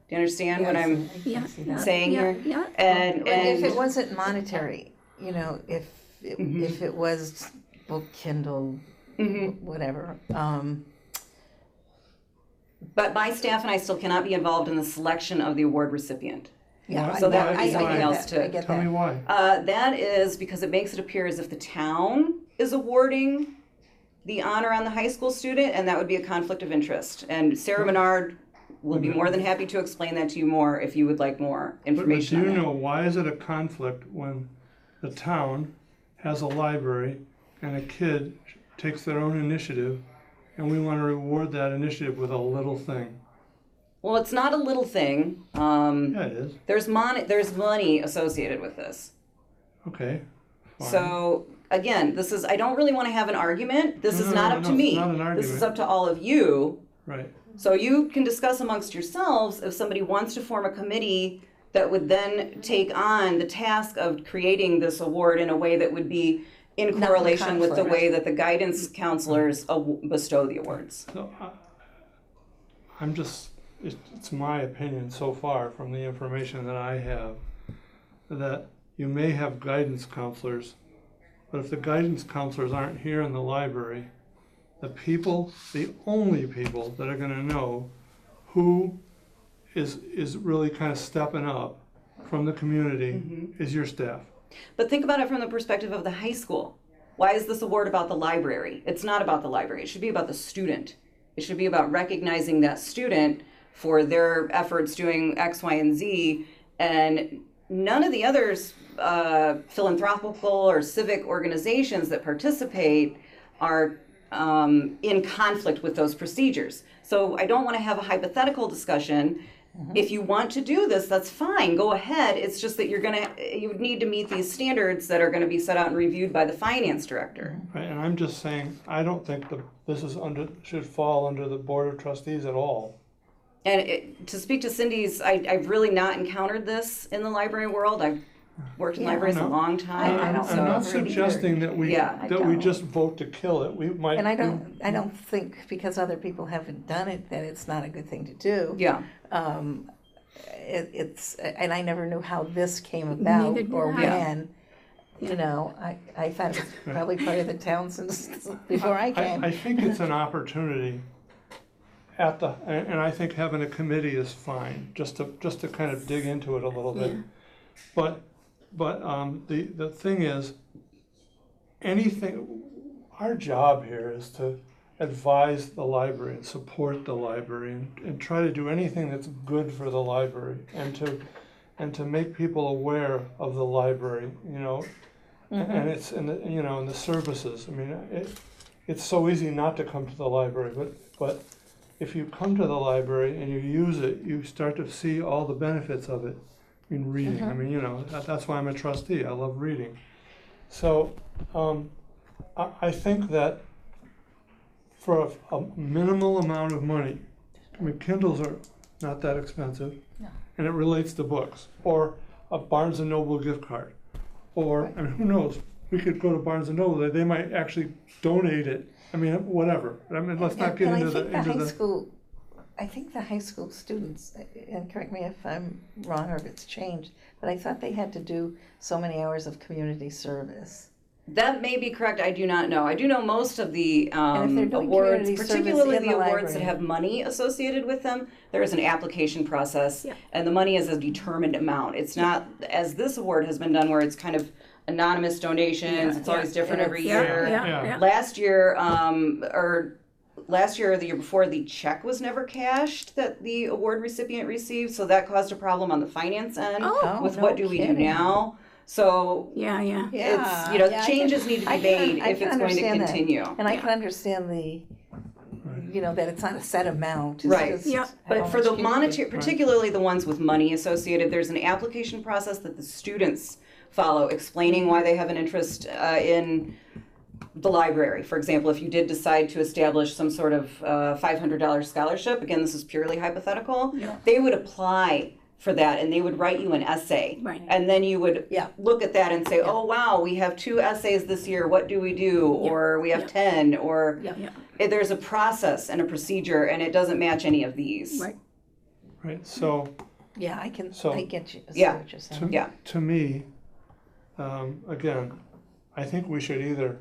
you understand what I'm yeah, that. saying yeah, here? yeah. And If it wasn't monetary, you know, if it was book, Kindle, whatever, but my staff and I still cannot be involved in the selection of the award recipient. yeah. So that would be I something get else that, I to get Tell me that. why. That is because it makes it appear as if the town is awarding the honor on the high school student, and that would be a conflict of interest. And Sarah Menard will be more than happy to explain that to you more if you would like more But do information you on that. know, why is it a conflict when the town has a library and a kid takes their own initiative and we want to reward that initiative with a little thing? Well, it's not a little thing. Yeah, it is. There's money associated with this. Okay. Fine. So again, I don't really want to have an argument. This is No, not no, up no, to it's me. not an This is argument. up to all of you. Right. So you can discuss amongst yourselves if somebody wants to form a committee that would then take on the task of creating this award in a way that would be in Not in correlation with the conflict. way that the guidance counselors bestow the awards. So I'm just, it's my opinion so far from the information that I have, that you may have guidance counselors, but if the guidance counselors aren't here in the library, the only people that are gonna know who is really kind of stepping up from the community is your staff. But think about it from the perspective of the high school. Why is this award about the library? It's not about the library. It should be about the student. It should be about recognizing that student for their efforts doing X, Y, and Z, and none of the others philanthropical or civic organizations that participate are in conflict with those procedures. So I don't want to have a hypothetical discussion. If you want to do this, that's fine. Go ahead. It's just that you would need to meet these standards that are going to be set out and reviewed by the finance director. Right, and I'm just saying, I don't think this should fall under the Board of Trustees at all. And to speak to Cindy's, I've really not encountered this in the library world. I've worked in libraries a long time. I don't I'm not know. suggesting that we don't. just vote to kill it. We might. And I don't think because other people haven't done it that it's not a good thing to do. Yeah. And I never knew how this came about Neither did or I. when. You know, I thought it was probably part of the town since before I came. I think it's an opportunity and I think having a committee is fine, just to kind of dig into it a little bit. But the thing is, our job here is to advise the library and support the library and try to do anything that's good for the library and to make people aware of the library, you know, and it's in the services. I mean, it's so easy not to come to the library, but if you come to the library and you use it, you start to see all the benefits of it in reading. I mean, you know, that's why I'm a trustee. I love reading. So I think that for a minimal amount of money, I mean, Kindles are not that expensive, and it relates to books, or a Barnes & Noble gift card, or, I mean, who knows, we could go to Barnes & Noble, they might actually donate it. I mean, whatever. I mean, let's not get into the. I think the high school students, and correct me if I'm wrong or if it's changed, but I thought they had to do so many hours of community service. That may be correct. I do not know. I do know most of the And if they're doing awards, community service particularly in the the awards library. that have money associated with them, there is an application process, and the money is a determined amount. It's not, as this award has been done, where it's kind of anonymous donations. It's always different every year. Yeah. Last year, or the year before, the check was never cashed that the award recipient received, so that caused a problem on the finance end with no what do we do kidding. now. So Yeah. it's, changes need to be made if it's going to continue. And I can understand that it's not a set amount. It's Right. just Yeah. how But for much the can you monetary, give. particularly the ones with money associated, there's an application process that the students follow, explaining why they have an interest in the library. For example, if you did decide to establish some sort of $500 scholarship, again, this is purely hypothetical, they would apply for that and they would write you an essay. Right. And then you would look at that and say, oh, wow, we have 2 essays this year. What do we do? Or we have 10. Or there's a process and a procedure, and it doesn't match any of these. Right. Right, so. Yeah, I get you. I see Yeah. what you're saying. Yeah. To me, again, I think we should either,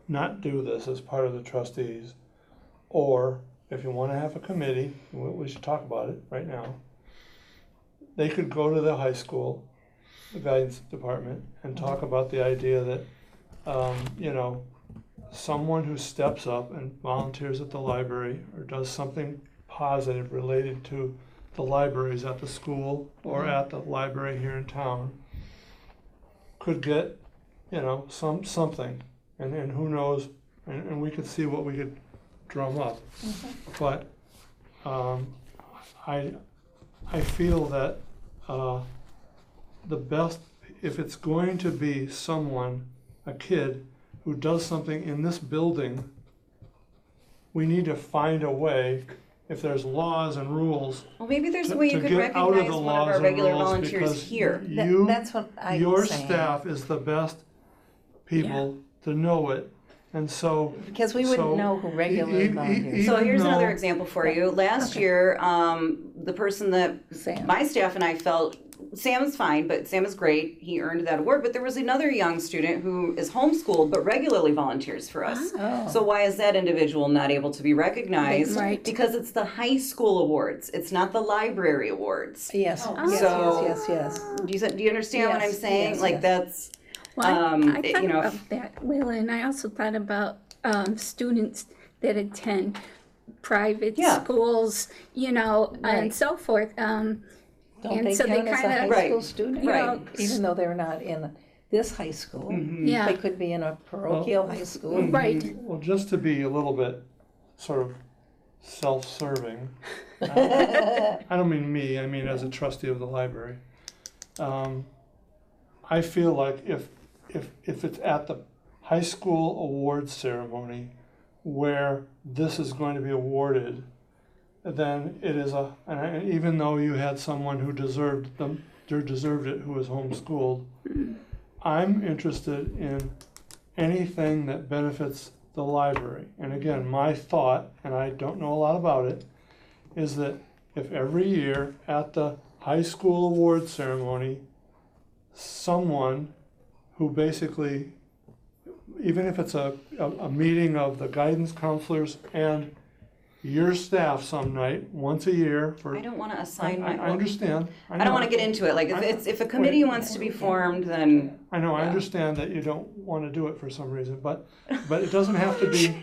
not do this as part of the trustees, or if you want to have a committee, we should talk about it right now. They could go to the high school, the guidance department, and talk about the idea that, someone who steps up and volunteers at the library or does something positive related to the libraries at the school or at the library here in town could get, something, and who knows, and we could see what we could drum up. But I feel that the best, if it's going to be someone, a kid, who does something in this building, we need to find a way, if there's laws and rules, Well, maybe there's a to way you could get out of recognize the one of laws our and regular rules, volunteers because here. That's what I'm your saying. staff is the best people to know it, and so. Because we wouldn't know who regularly volunteers. So here's Even another though- example for you. Last year, the person that Sam. my staff and I felt, Sam is fine, but Sam is great. He earned that award. But there was another young student who is homeschooled but regularly volunteers for us. Oh. So why is that individual not able to be recognized? Right. Because it's the high school awards. It's not the library awards. Yes, So- yes. Do you understand what I'm Yes, saying? yes, Like yes. that's. Well, I it- thought you know, about that, Will, and I also thought about students that attend private Yeah. schools, and Right. so forth. Don't And they so they count as a kinda- high Right, school student? right. Even though they're not in this high school, Mhm. Yeah. they could be in a parochial high school. Right. Well, just to be a little bit sort of self-serving, I don't mean me, I mean as a trustee of the library. I feel like if it's at the high school awards ceremony where this is going to be awarded, then it is and even though you had someone who deserved it, who was homeschooled, I'm interested in anything that benefits the library. And again, my thought, and I don't know a lot about it, is that if every year at the high school award ceremony, someone who basically, even if it's a meeting of the guidance counselors and your staff some night, once a year for. I don't want to assign my I understand. I don't want to get into it. Like, if a committee wants to be formed, then I know, I Yeah. understand that you don't want to do it for some reason, but it doesn't have to be,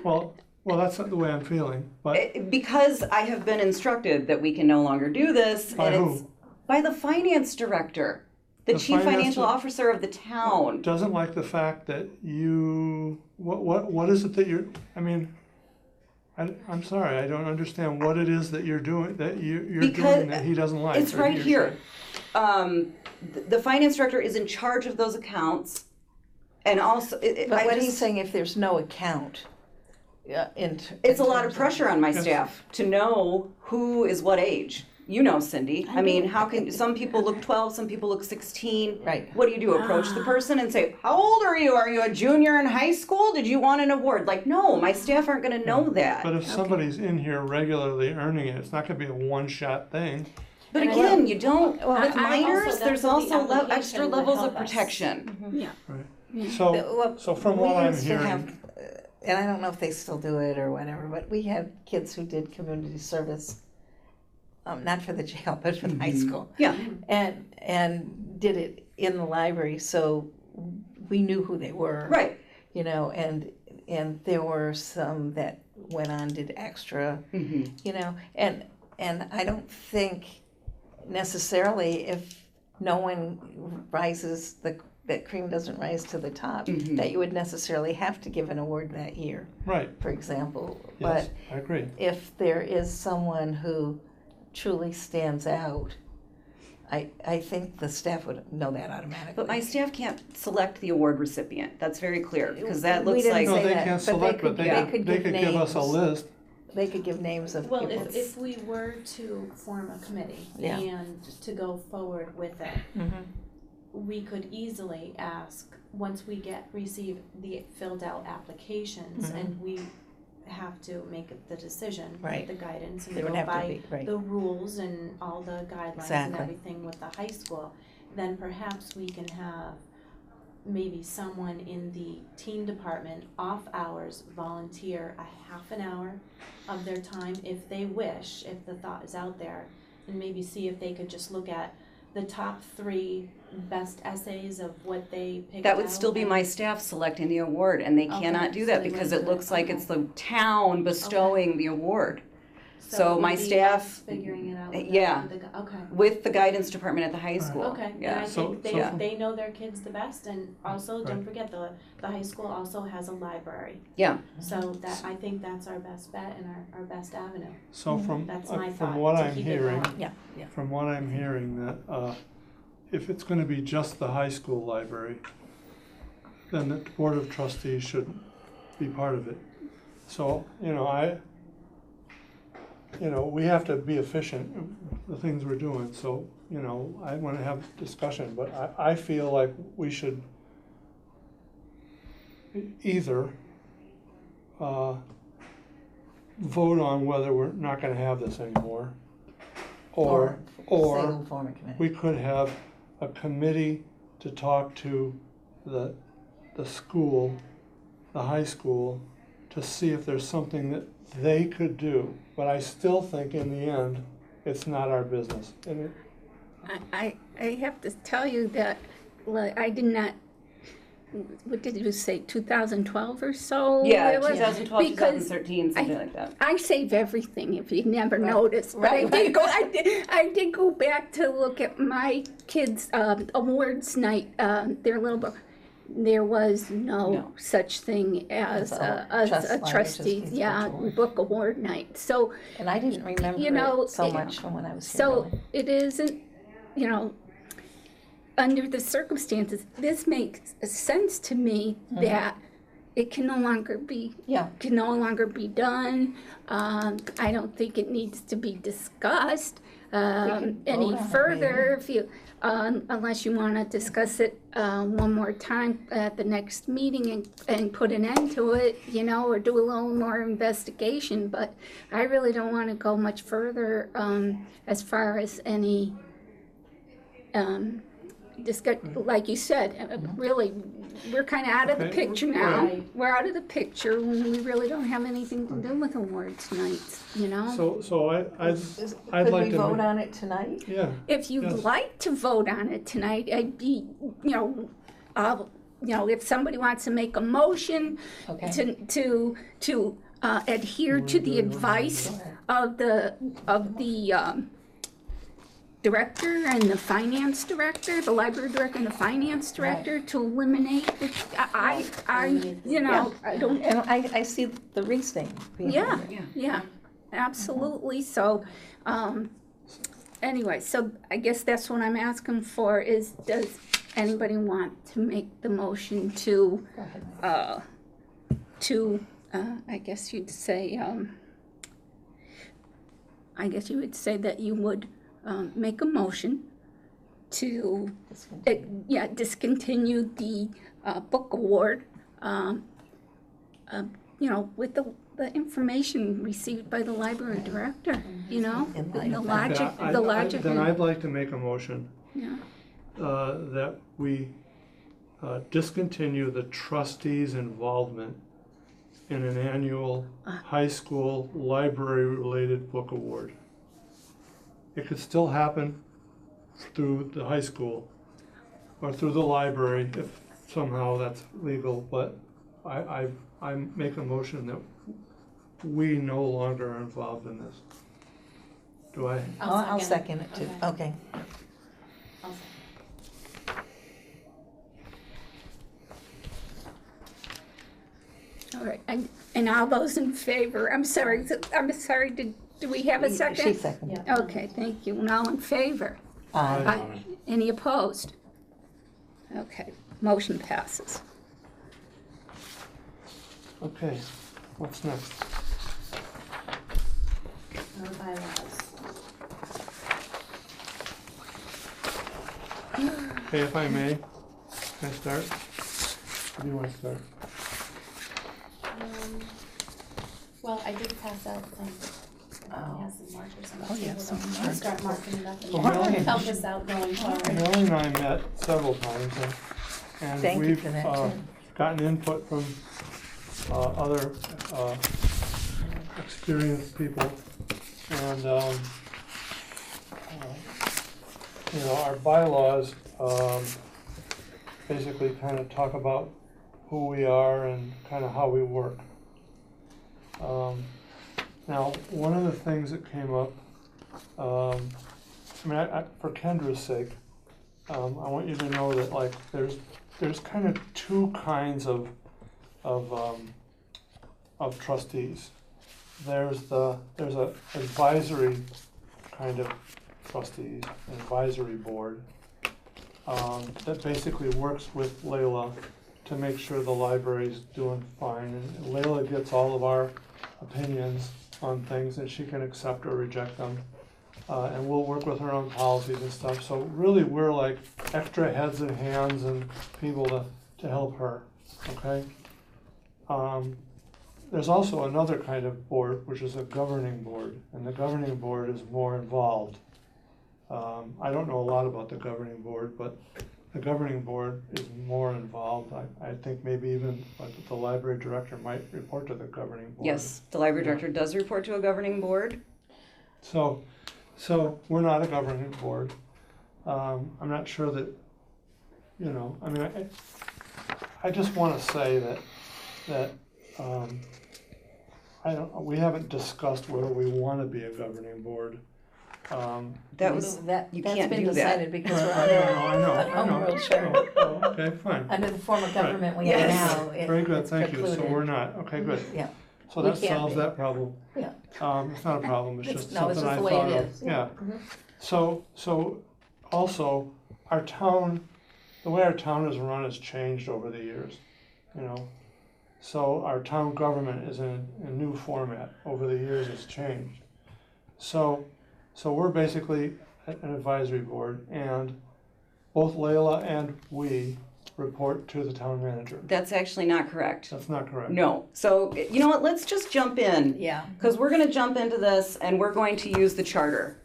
well, that's not the way I'm feeling, but because I have been instructed that we can no longer do this, By and who? it's by the finance director, the The chief finance financial di- officer of the town. doesn't like the fact that what is it that you're, I mean, I'm sorry, I don't understand what it is that you're doing, Because doing that he doesn't like. It's or right he or here. she. The finance director is in charge of those accounts, and also, But I what just- he's saying, if there's no account, it's a lot of pressure on my Yes. staff to know who is what age. You know, Cindy. I mean, how can some people look 12, some people look 16? Right. What do? Approach the person and say, "How old are you? Are you a junior in high school? Did you want an award?" Like, no, my staff aren't going to know that. But if somebody's in here regularly earning it, it's not gonna be a one-shot thing. But again, you don't. Well, With I- minors, also, there's that's what the also application extra would levels of help us. protection. Yeah. Right. So from we what I'm used to hearing, have, and I don't know if they still do it or whatever, but we had kids who did community service, not for the jail, but for the high school, Yeah. and did it in the library, so we knew who they were. Right. And there were some that went on, did extra, and I don't think necessarily if no one rises, that cream doesn't rise to the top, that you would necessarily have to give an award that year, right, for example. yes, But I agree. if there is someone who truly stands out, I think the staff would know that automatically. But my staff can't select the award recipient. That's very clear because that We looks didn't like No, say they that, can't but they select, could- but they they could could give us a names. list. They could give names of Well, people. if we were to form a committee Yeah. and to go forward with it, Mhm. we could easily ask, once we receive the filled out applications Mhm. and we have to make the decision, Right. the guidance, and There would go have to by be, right. the rules and all the guidelines and Exactly. everything with the high school, then perhaps we can have maybe someone in the teen department off hours volunteer a half an hour of their time if they wish, if the thought is out there, and maybe see if they could just look at the top 3 best essays of what they picked that would out still be and- my staff selecting the award, and they Okay, cannot do so that they because wouldn't it do it. looks like Okay. it's the town bestowing the award. So So it my would be staff- us figuring it out with Yeah. okay. With the guidance department at the high school. Okay, and Yeah. I So- think so- they know their kids the best, and also, don't Right. forget, the high school also has a library. Yeah. So that, I think that's our best bet and our best avenue. So That's my from thought, what to I'm keep it hearing, going. Yeah, yeah. from what I'm hearing, that if it's gonna be just the high school library, then the Board of Trustees should be part of it. So, we have to be efficient in the things we're doing, so, I wanna have discussion, but I feel like we should either vote on whether we're not gonna have this anymore, or say we'll form a committee. we could have a committee to talk to the school, the high school, to see if there's something that they could do. But I still think in the end, it's not our business. And it, I have to tell you that, like, I did not what did you say, 2012 or so? Yeah, It was- 2012, because 2013, something like that. I save everything if you never noticed. But Right. I did go back to look at my kids' awards night, their little book. There was no such thing as a trustee, book award night. So, And I didn't remember You know, it so it- much from when I was here. so going. it isn't, under the circumstances, this makes sense to me that it can no longer be Yeah. done. I don't think it needs to be discussed could any vote on it, further if you, unless you want to discuss it one more time at the next meeting and put an end to it, or do a little more investigation. But I really don't want to go much further as far as any like you said, really, we're kind of out of the Okay. picture now. Right. We're out of the picture when we really don't have anything to do with awards nights, So I'd Could like we to vote ma- on it tonight? Yeah, If you'd Yes. like to vote on it tonight, I'd be, if somebody wants to make a motion Okay. to adhere to the advice of the director and the finance director, the library director and the finance director, to eliminate the, I don't, And I see the Reese thing. being yeah, there. yeah, absolutely. So, anyway, so I guess that's what I'm asking for is, does anybody want to make the motion to, Go ahead. I guess you'd say, I guess you would say that you would make a motion to, discontinue the book award, with the information received by the library director, In light the of that. logic, Yeah, the logic. Then I'd like to make a motion Yeah, that we discontinue the trustees' involvement in an annual high school library-related book award. It could still happen through the high school or through the library if somehow that's legal, but I make a motion that we no longer are involved in this. Do I? I'll second it too. Okay. I'll second. all right, and all those in favor, I'm sorry, do we have a She second? seconded. Yeah. Okay, thank you, and all in favor? Aye. Any opposed? Okay, motion passes. Okay, what's next? Bylaws. Okay, if I may, can I start? Who do you want to start? Well, I did pass out some, Oh. yeah, some markers and Oh, yeah, we'll some I'll markers. start marking it up Well, and Melanie- help us out going forward. Melanie and I met several times, and Thank you we've for that, too. gotten input from other experienced people, and our bylaws basically kind of talk about who we are and kind of how we work. Now, one of the things that came up, I for Kendra's sake, I want you to know that like there's kind of two kinds of trustees. There's a advisory kind of trustees, an advisory board that basically works with Layla to make sure the library's doing fine. And Layla gets all of our opinions on things, and she can accept or reject them. And we'll work with her on policies and stuff. So really, we're like extra heads and hands and people to help her, okay? There's also another kind of board, which is a governing board, and the governing board is more involved. I don't know a lot about the governing board, but the governing board is more involved. I think maybe even like the library director might report to the governing board. Yes, the library director does report to a governing board. So we're not a governing board. I'm not sure that, I just want to say that we haven't discussed whether we want to be a governing board. That was, That's you been can't do that. decided because we're I know. under a home rule charter. Oh, okay, fine. Under the form of government we Yes. have now. Very good, it's thank you. So precluded. we're not, okay, good. Yeah, So We that can't solves be. that problem. Yeah. It's not a problem, it's It's- just no, it's something I just the way thought it of. is. Yeah. Mhm. So also, our town, the way our town is run has changed over the years, you know. So our town government is in a new format. Over the years, it's changed. So we're basically an advisory board, and both Leila and we report to the town manager. That's actually not correct. That's not correct. No. So, you know what, let's just jump in. Yeah. Because we're gonna jump into this and we're going to use the charter.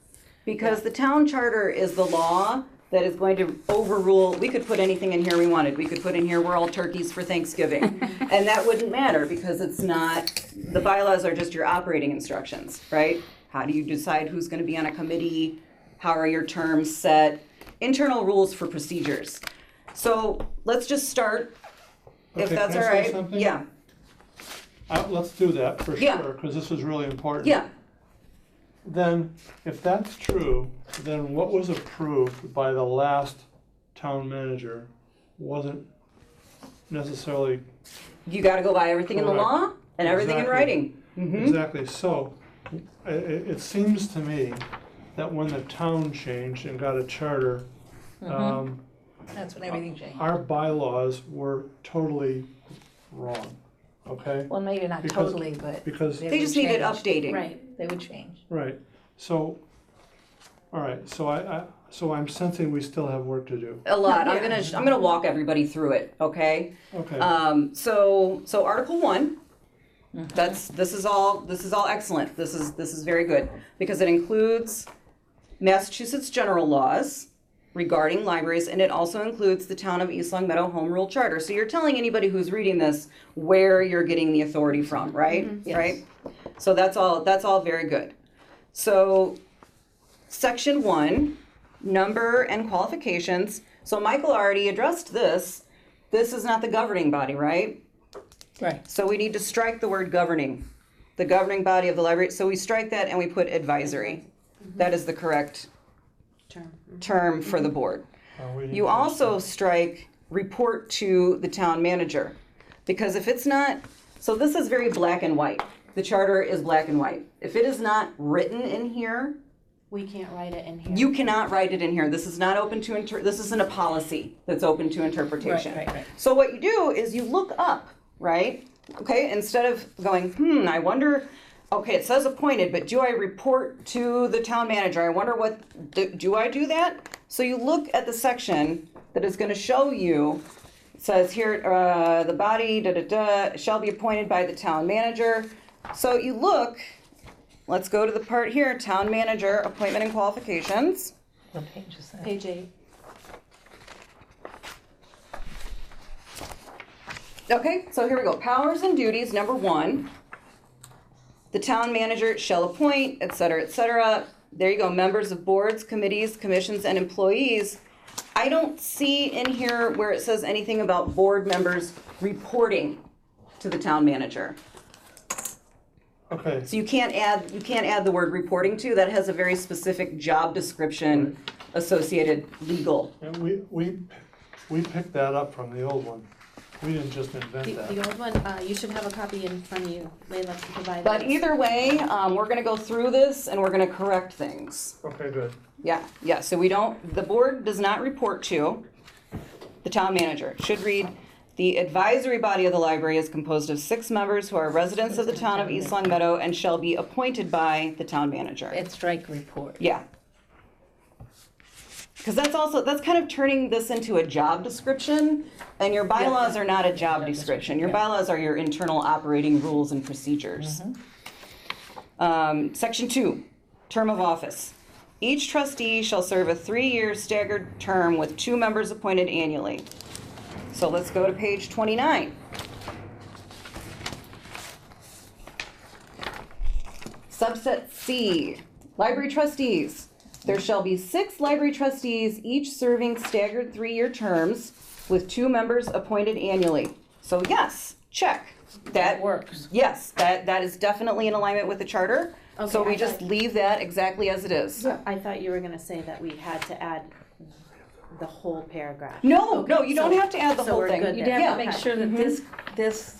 Because the town charter is the law that is going to overrule, we could put anything in here we wanted. We could put in here, we're all turkeys for Thanksgiving. And that wouldn't matter because it's not, the bylaws are just your operating instructions, right? How do you decide who's gonna be on a committee? How are your terms set? Internal rules for procedures. So let's just start, if Okay, that's all can I say right. something? Yeah, Let's do that for Yeah. sure, because this is really important. yeah. Then, if that's true, then what was approved by the last town manager wasn't necessarily You gotta go by everything in the Correct. law and everything in Exactly. writing. Mhm. exactly. So, it seems to me that when the town changed and got a charter, Mm-hmm. That's when everything changed. our bylaws were totally wrong. Okay, Well, maybe not Because- totally, but because They would just needed change. updating. Right. They would change. right. So, all right. So I'm sensing we still have work to do. A lot. I'm Yeah. gonna walk everybody through it, okay? Okay. So Article 1, this is all excellent. This is very good because it includes Massachusetts general laws regarding libraries, and it also includes the Town of East Long Meadow Home Rule Charter. So you're telling anybody who's reading this where you're getting the authority from, right? Yes. Right? So that's all very good. So Section 1, number and qualifications. So Michael already addressed this. This is not the governing body, right? Right. So we need to strike the word governing, the governing body of the library. So we strike that and we put advisory. That is the correct term for the board. We need You to- also strike report to the town manager, because if it's not, so this is very black and white. The charter is black and white. If it is not written in here, We can't write it in here. you cannot write it in here. This is not open to, this isn't a policy that's open to interpretation. Right. So what you do is you look up, right? Okay, instead of going, I wonder, okay, it says appointed, but do I report to the town manager? I wonder what, do I do that? So you look at the section that is gonna show you, it says here, the body, shall be appointed by the town manager. So you look, let's go to the part here, town manager, appointment and qualifications. What page is that? Page 8. Okay, so here we go. Powers and duties, number 1. The town manager shall appoint, et cetera, et cetera. There you go, members of boards, committees, commissions, and employees. I don't see in here where it says anything about board members reporting to the town manager. Okay, So you can't add the word reporting to. That has a very specific job description associated legal. and we picked that up from the old one. We didn't just invent that. The old one, you should have a copy in front of you. Layla can provide But that. either way, we're gonna go through this and we're gonna correct things. Okay, good. Yeah, so the board does not report to the town manager. It should read, the advisory body of the library is composed of 6 members who are residents of the town of East Long Meadow and shall be appointed by the town manager. It's strike report. Yeah. Because that's kind of turning this into a job description, and your bylaws are not a job description. Your bylaws are your internal operating rules and procedures. Section 2, term of office. Each trustee shall serve a 3-year staggered term with 2 members appointed annually. So let's go to page 29. Subset C, library trustees. There shall be 6 library trustees, each serving staggered 3-year terms. with 2 members appointed annually. So yes, check. That works. Yes, that is definitely in alignment with the charter. So Okay, we I just thought- leave that exactly as it is. I thought you were gonna say that we had to add the whole paragraph. No, Okay, no, you don't so- have to add the so whole we're thing. good You'd there. have to make Okay. sure that Mhm. this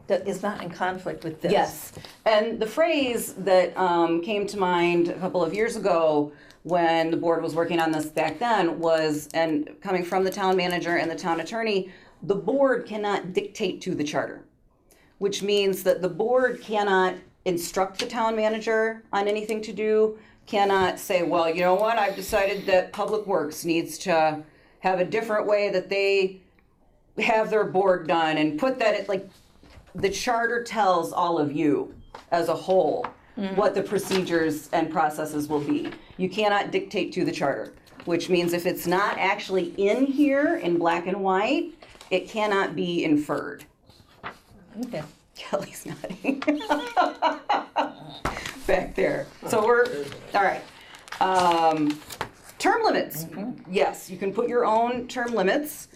that is not in conflict with this. Yes, and the phrase that came to mind a couple of years ago when the board was working on this back then was, and coming from the town manager and the town attorney, the board cannot dictate to the charter, which means that the board cannot instruct the town manager on anything to do, cannot say, well, you know what, I've decided that Public Works needs to have a different way that they have their board done, and put that, the charter tells all of you as a whole what the procedures and processes will be. You cannot dictate to the charter, which means if it's not actually in here in black and white, it cannot be inferred. Okay. Kelly's nodding. Back there. So we're, all right. Term limits. Yes, you can put your own term limits.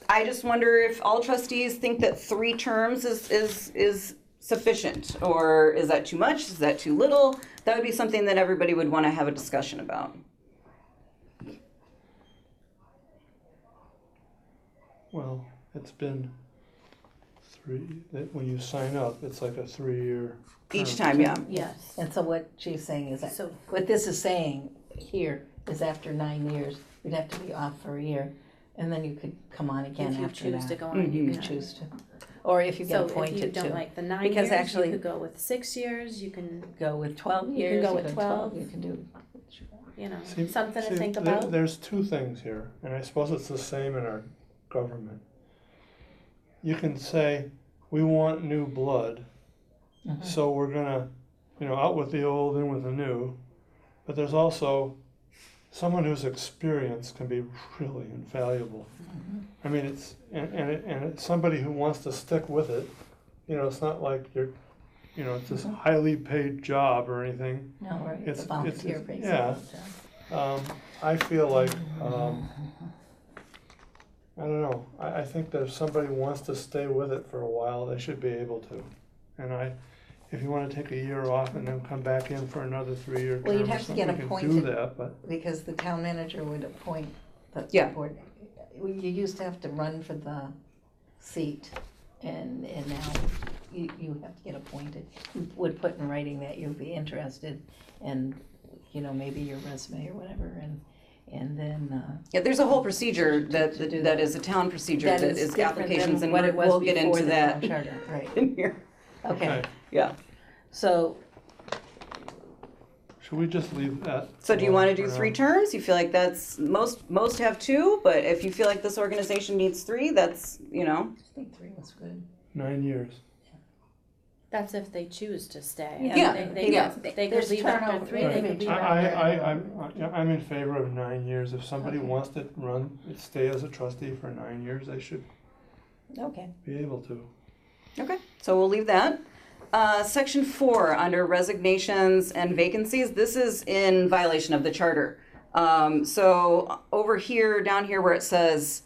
I just wonder if all trustees think that 3 terms is sufficient, or is that too much? Is that too little? That would be something that everybody would want to have a discussion about. Well, it's been 3, when you sign up, it's like a 3-year Each term. time, yeah. Yes. And so what she's saying is that, So- what this is saying here is after 9 years, you'd have to be off for a year, and then you could come on again If you after that. choose to go on, you Mhm. can. Choose to, or if you get So if you appointed don't to. like the 9 Because years, actually- you could go with 6 years, you can, Go with 12 You can years. go with 12. You can do. you know, See- something to see, think there- about. There's 2 things here, and I suppose it's the same in our government. You can say, we want new blood, Mhm. so we're gonna, out with the old, in with the new. But there's also, someone who's experienced can be really invaluable. I mean, it's somebody who wants to stick with it. It's not like it's this highly paid job or anything. No, right, It's- it's a volunteer it's- basically. yeah. I feel like, I don't know, I think that if somebody wants to stay with it for a while, they should be able to. And if you wanna take a year off and then come back in for another 3-year term Well, you'd or have to something, get we can do appointed. that, but, Because the town manager would appoint the Yeah. board. You used to have to run for the seat, and now you have to get appointed. You would put in writing that you'd be interested, and, maybe your resume or whatever, and then, Yeah, there's a whole procedure that to do that that. is a town procedure that that is is different applications, than and what it was we'll get before into the that town charter, right, in here. okay. Yeah. So, should we just leave that? So do you alone want to do for 3 now? terms? You feel like that's, most have 2, but if you feel like this organization needs 3, that's, I think 3 was good. 9 years. That's if they choose to stay. Yeah, yeah. They could There's leave after turnover. 3, they could leave after. I'm in favor of 9 years. If somebody Okay. wants to stay as a trustee for 9 years, they should Okay. be able to. Okay, so we'll leave that. Section 4, under resignations and vacancies, this is in violation of the charter. So over here, down here where it says,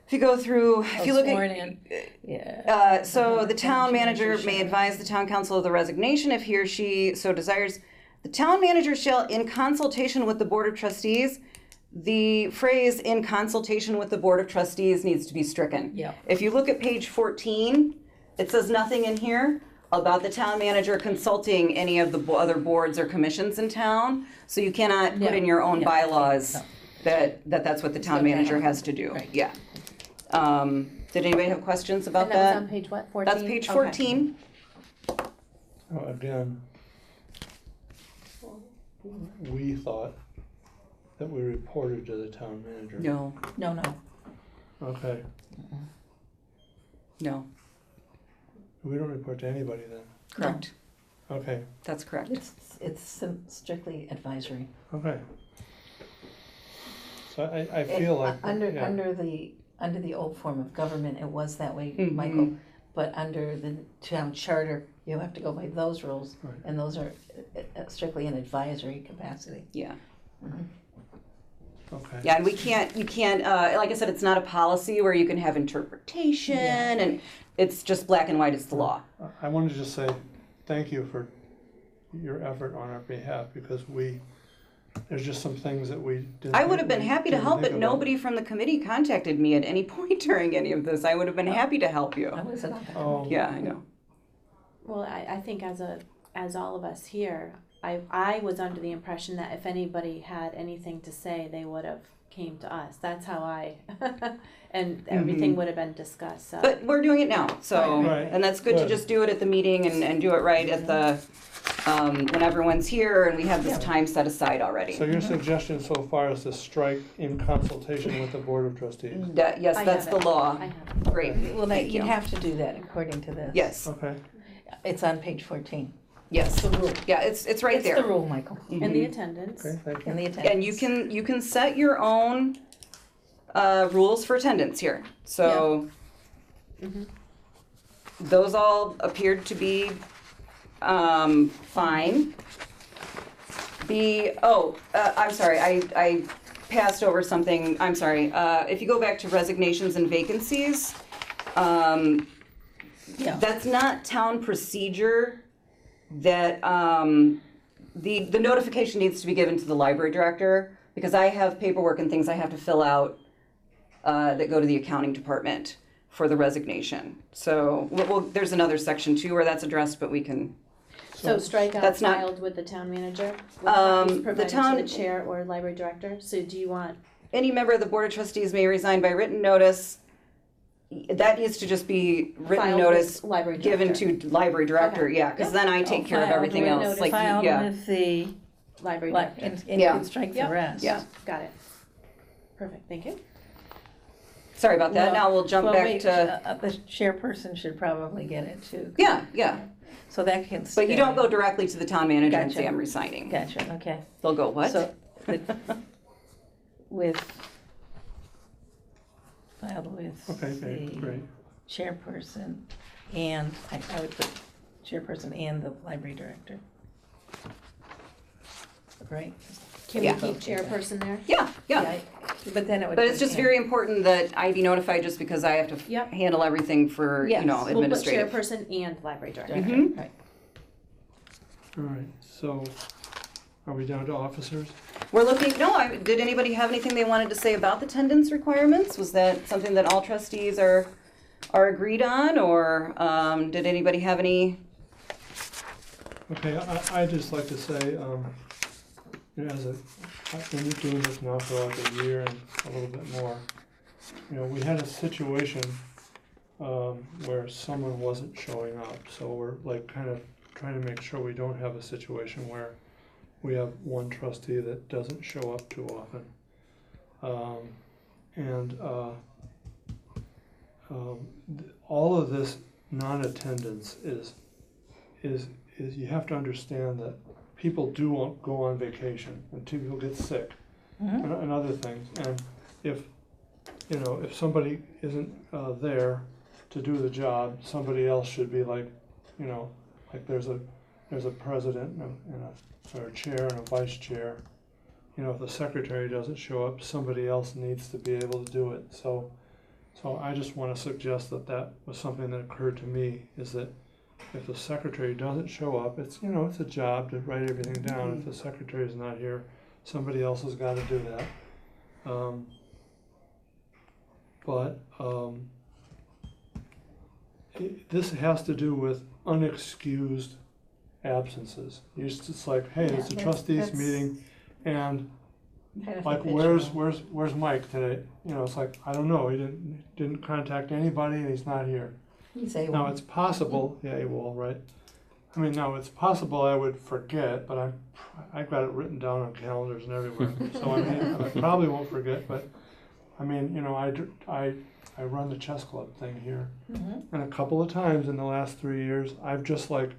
if you go through, if you look Sworn at, in. Yeah. so the town manager may advise the town council of the resignation if he or she so desires. The town manager shall, in consultation with the board of trustees, the phrase "in consultation with the board of trustees" needs to be stricken. Yeah. If you look at page 14, it says nothing in here about the town manager consulting any of the other boards or commissions in town. So you cannot put in your own Yeah. bylaws No. that's what the town It's okay. manager has to do. Right. Yeah. Did anybody have questions about And that was that? on page what, 14? That's page Okay. 14. Again, we thought that we reported to the town manager. No, No. Okay, no, we don't report to anybody then. correct. Okay, That's correct. It's strictly advisory. okay. So I feel like, yeah. Under the old form of government, it was that way, Mhm. Michael. But under the town charter, you have to go by those rules, Right. and those are strictly in advisory capacity. Yeah. Okay. Yeah, and you can't, like I said, it's not a policy where you can have interpretation, and it's just black and white, it's the law. I wanted to just say thank you for your effort on our behalf, because there's just some things that we didn't. I would have been happy to didn't help, think but about. nobody from the committee contacted me at any point during any of this. I would have been happy to help you. I wasn't on that. Oh. Yeah, I know. Well, I think as all of us here, I was under the impression that if anybody had anything to say, they would have came to us. That's how and everything would have been discussed, so. But we're doing it now, so, Right. and that's good to Good. just do it at the meeting and do it right at the, when everyone's here and we have this time set aside already. So your suggestion so far is to strike in consultation with the Board of Trustees? Yes, I that's have the it. law. I have it. Great, Well, thank you you. have to do that according to this. Yes, Okay. It's on page 14. yes. The rule. Yeah, it's right It's there. the rule, Michael. And the attendance. Okay, thank you. And the attendance. And you can set your own rules for attendance here. So those all appeared to be fine. I'm sorry, I passed over something. I'm sorry. If you go back to resignations and vacancies, that's not town procedure. That the notification needs to be given to the library director, because I have paperwork and things I have to fill out that go to the accounting department for the resignation. So there's another section too where that's addressed, but we can. So strike out That's not- filed with the town manager, with The copies provided town- to the chair or library director. So do you want, Any member of the Board of Trustees may resign by written notice. That needs to just be written filed notice with library given director? to library director, Okay. yeah, because then I take care of Filed everything with else. Like, Filed yeah, with the, Library like, director. and you Yeah. can strike the Yep. rest. yeah. Got it. Perfect, thank you. Sorry about that. Now we'll jump Well, back wait, to. the chairperson should probably get it too. Yeah. So that can stay. But you don't go directly to the town manager and Gotcha. say I'm resigning. Gotcha, okay. They'll go, what? So, with, filed with Okay, the great. chairperson and, I would put chairperson and the library director. Right? Can we Yeah. keep chairperson there? Yeah. But then it would. But it's just yeah. very important that I be notified just because I have to Yep. handle everything for, Yes. We'll put administrative. chairperson and library director. Director, Mhm. right. All right, so are we down to officers? We're looking, did anybody have anything they wanted to say about the attendance requirements? Was that something that all trustees are agreed on, or did anybody have any? Okay, I'd just like to say, you know, I've been doing this now for like a year and a little bit more. You know, we had a situation where someone wasn't showing up, so we're like kind of trying to make sure we don't have a situation where we have one trustee that doesn't show up too often. All of this non-attendance is you have to understand that people do go on vacation and people get sick and other things. And if somebody isn't there to do the job, somebody else should be like there's a president or a chair and a vice chair. You know, if the secretary doesn't show up, somebody else needs to be able to do it. So I just want to suggest that was something that occurred to me, is that if the secretary doesn't show up, it's a job to write everything down. If the secretary is not here, somebody else has got to do that. This has to do with unexcused absences. It's like, hey, it's a trustees meeting, and Kind of like, habitual. where's Mike today? You know, it's like, I don't know. He didn't contact anybody, and he's not here. You say, Now it's possible, yeah, he will, right? I mean, now it's possible I would forget, but I've got it written down on calendars and everywhere. So I mean, I probably won't forget, but I mean, I run the chess club thing here, and a couple of times in the last 3 years, I've just like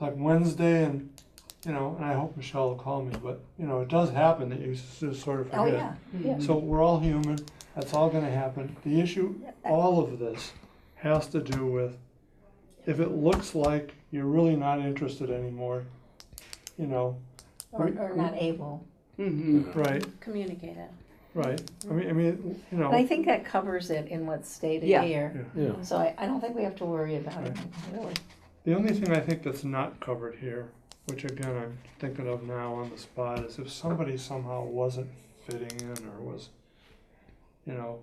Wednesday, and and I hope Michelle will call me, but it does happen that you just sort of forget. oh, yeah, yeah. So we're all human. That's all going to happen. The issue, all of this, has to do with if it looks like you're really not interested anymore, Or not able. Mm-hmm. right, Communicate it. right. I mean, you know. But I think that covers it in what's stated Yeah. here. Yeah. So I don't think we have to worry about it, really. The only thing I think that's not covered here, which again I'm thinking of now on the spot, is if somebody somehow wasn't fitting in or was, you know,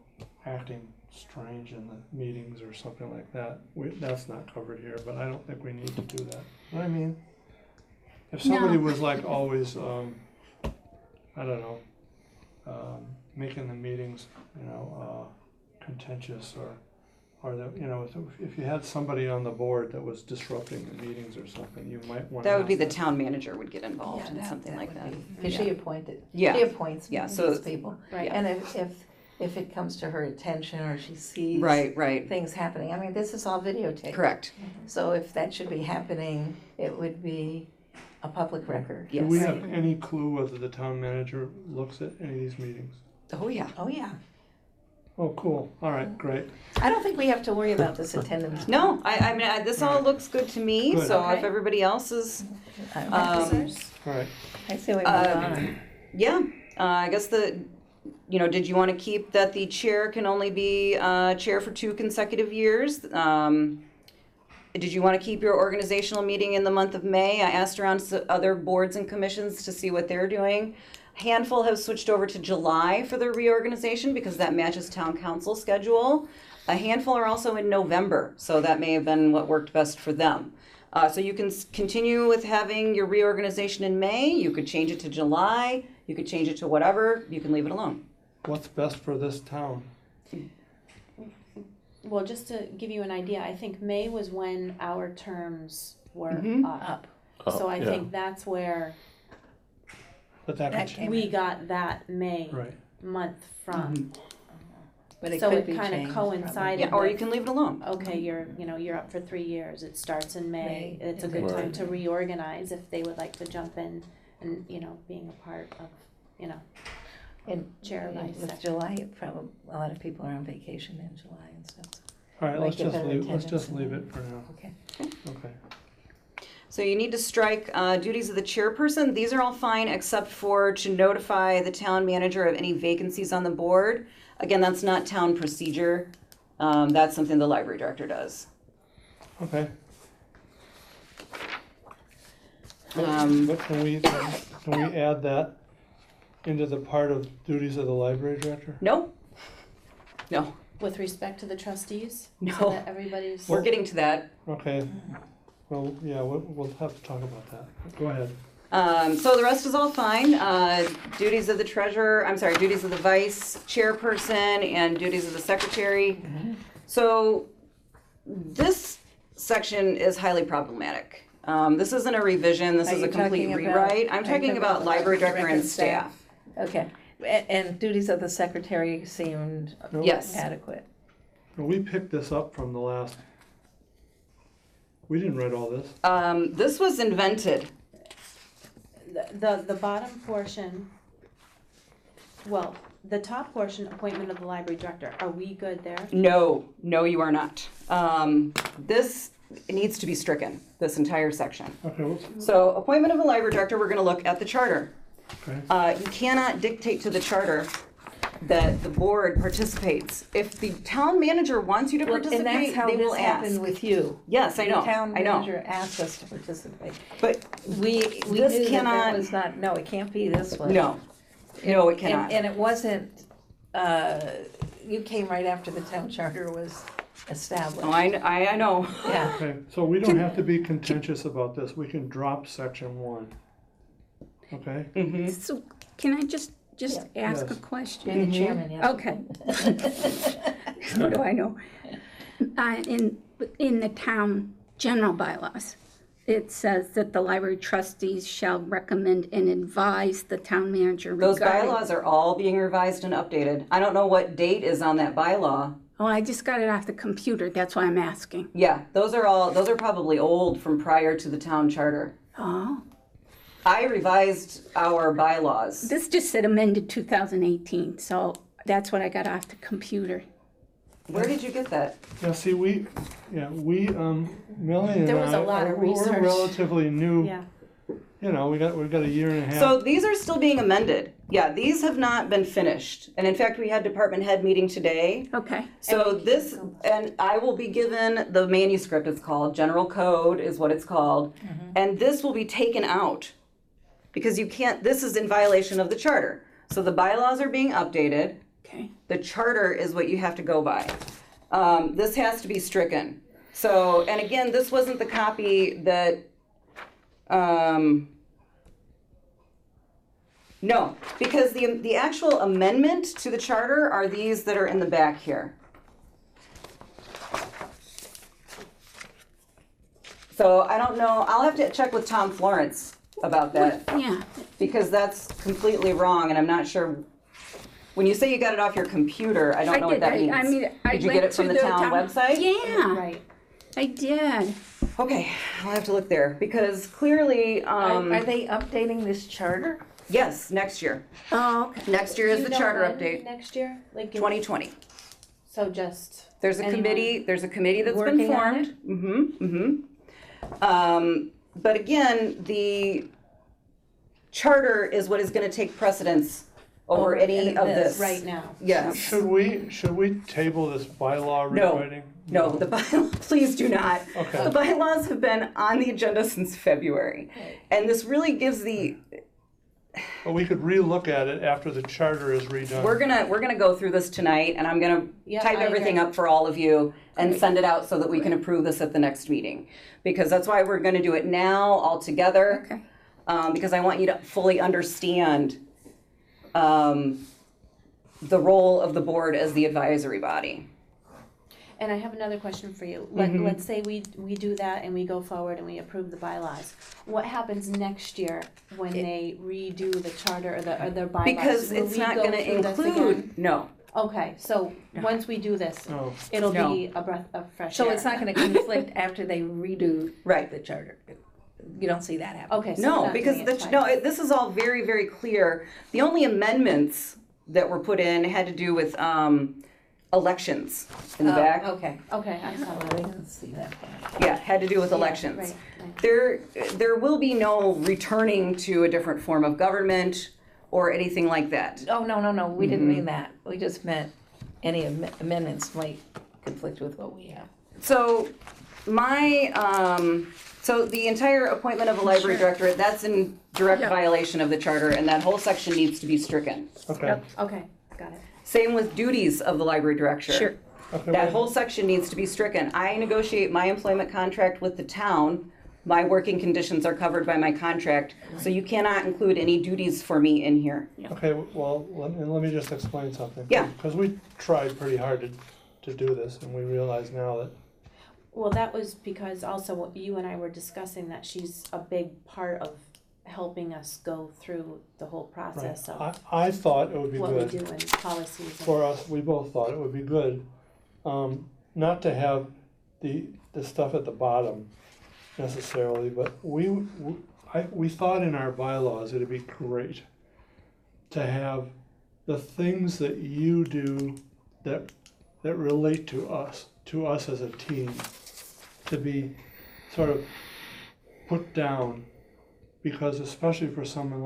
acting strange in the meetings or something like that, that's not covered here, but I don't think we need to do that. You know what I mean? If somebody No. was like always, I don't know, making the meetings, you know, contentious or that, you know, if you had somebody on the board that was disrupting the meetings or something, you might want to. That would be the town manager would get involved in Yeah, something like that. Because she appointed, Yeah. she appoints Yeah, these so- people. Right. And if it comes to her attention or she sees Right, things happening, I mean, this is all videotaped. correct. So if that should be happening, it would be a public record. Do we Yes. have any clue whether the town manager looks at any of these meetings? Oh, yeah. Oh, yeah. Oh, cool, all right, great. I don't think we have to worry about this attendance. No, I mean, this all looks good to me, Good. so if Okay. everybody else is, I Officers? All right, say we move on. yeah, I guess did you want to keep that the chair can only be chair for 2 consecutive years? Did you want to keep your organizational meeting in the month of May? I asked around other boards and commissions to see what they're doing. A handful have switched over to July for their reorganization because that matches town council schedule. A handful are also in November, so that may have been what worked best for them. So you can continue with having your reorganization in May. You could change it to July. You could change it to whatever. You can leave it alone. what's best for this town? Well, just to give you an idea, I think May was when our terms were Mhm. up. Oh, So I yeah. think that's where But that That could came- change, we got that May right. month from. But so could it be kinda changed, coincided. Yeah, or you can leave it alone. Okay, you're up for 3 years. It starts in May. May. It's a good time Right. to reorganize if they would like to jump in and, being a part of, And chair vice with section. July, probably, a lot of people are on vacation in July and stuff. All right, Might let's get just better leave attendance in it for now, Okay. okay. So you need to strike duties of the chairperson. These are all fine except for to notify the town manager of any vacancies on the board. Again, that's not town procedure. That's something the library director does. Okay, Um, but can we add that into the part of duties of the library director? No. No. With respect to the trustees? No. So that everybody's. We're getting to that. Okay, well, yeah, we'll have to talk about that. Go ahead. So the rest is all fine. Duties of the duties of the vice chairperson and duties of the secretary. So this section is highly problematic. This isn't a revision, this Are is a you complete talking about- rewrite. I'm are you talking about library director and staff. Okay, and duties of the secretary seemed No, Yes. adequate. We picked this up from the last, we didn't write all this. This was invented. The bottom portion, well, the top portion, appointment of the library director, are we good there? No, you are not. This needs to be stricken, this entire section. Okay, So appointment of a library director, we're gonna look at the charter. okay. You cannot dictate to the charter that the board participates. If the town manager wants you to And that's participate, how they will this happened ask. with you. Yes, I know, The town I know. manager asked us to participate. But We This knew that cannot- was not, no, it can't be this way. no, it cannot. And it wasn't, you came right after the town charter was established. Oh, I know. Yeah, Okay, so we don't have to be contentious about this, we can drop section 1. Okay? Mhm. So can I just ask a Yes. question? you're the chairman, yes. Okay. What do I know? In the town general bylaws, it says that the library trustees shall recommend and advise the town manager Those regarding. bylaws are all being revised and updated. I don't know what date is on that bylaw. Oh, I just got it off the computer, that's why I'm asking. Yeah, those are probably old from prior to the town charter. Oh, I revised our bylaws. this just said amended 2018, so that's what I got off the computer. Where did you get that? Yeah, see, Melanie and There was a I, lot of we're research. relatively new Yeah. you know, we've got a year and a half. So these are still being amended. Yeah, these have not been finished. And in fact, we had department head meeting today. Okay. So this, and I will be given the manuscript, it's called, General Code is what it's called. And this will be taken out because you can't, this is in violation of the charter. So the bylaws are being updated. Okay. The charter is what you have to go by. This has to be stricken. So, and again, this wasn't the copy that, no, because the actual amendment to the charter are these that are in the back here. So I don't know, I'll have to check with Tom Florence about that Yeah. because that's completely wrong and I'm not sure. When you say you got it off your computer, I don't know what that means. I mean, I Did you went get it from to the town website? Yeah, Right. I did. Okay, I'll have to look there because clearly, Are they updating this charter? yes, next year. Oh, okay. Next year Do is you the know charter when update, next year? Like, 2020. so just. There's a anyone? committee that's been Working on formed. But again, the charter is what is gonna take precedence over any any of of this. this. Right now. Yes. Should we table this bylaw No. rewriting? No, the bylaws, please do not. Okay. The bylaws have been on the agenda since February. And this really gives But we could relook at it after the charter is redone. we're gonna go through this tonight and I'm gonna Yeah, type I everything agree. up for all of you and send it out so that we can approve this at the next meeting. Because that's why we're gonna do it now all together. Okay. Because I want you to fully understand the role of the board as the advisory body. And I have another question for you. Mm-hmm. Let's say we do that and we go forward and we approve the bylaws. What happens next year when they redo the charter or their bylaws? Because Will it's we not go gonna through this include, again? no. Okay, so once we do this, No. it'll No. be a breath of fresh air. So it's not gonna conflict after they redo Right. the charter? You don't see that happen? Okay, so we're No, not because doing it this is all very, very clear. The only amendments that were put in had to do with elections in the back. Okay. Okay, I saw Well, that. they didn't see that part. Yeah, had to do with Yeah, elections. right. There will be no returning to a different form of government or anything like that. Oh, no, we didn't mean that. We just meant any amendments might conflict with what we have. So so the entire appointment of a library director, that's in direct Yeah. violation of the charter and that whole section needs to be stricken. Okay. Okay, got it. Same with duties of the library director. Sure. Okay, That wait. whole section needs to be stricken. I negotiate my employment contract with the town. My working conditions are covered by my contract, so you cannot include any duties for me in here. Okay, well, let me just explain something. Yeah. Because we tried pretty hard to do this, and we realize now that, Well, that was because also what you and I were discussing, that she's a big part of helping us go through the whole process right, of I thought it would be what we good do and policies. And, for us, we both thought it would be good, not to have the stuff at the bottom necessarily, but we thought in our bylaws it'd be great to have the things that you do that relate to us as a team, to be sort of put down, because especially for someone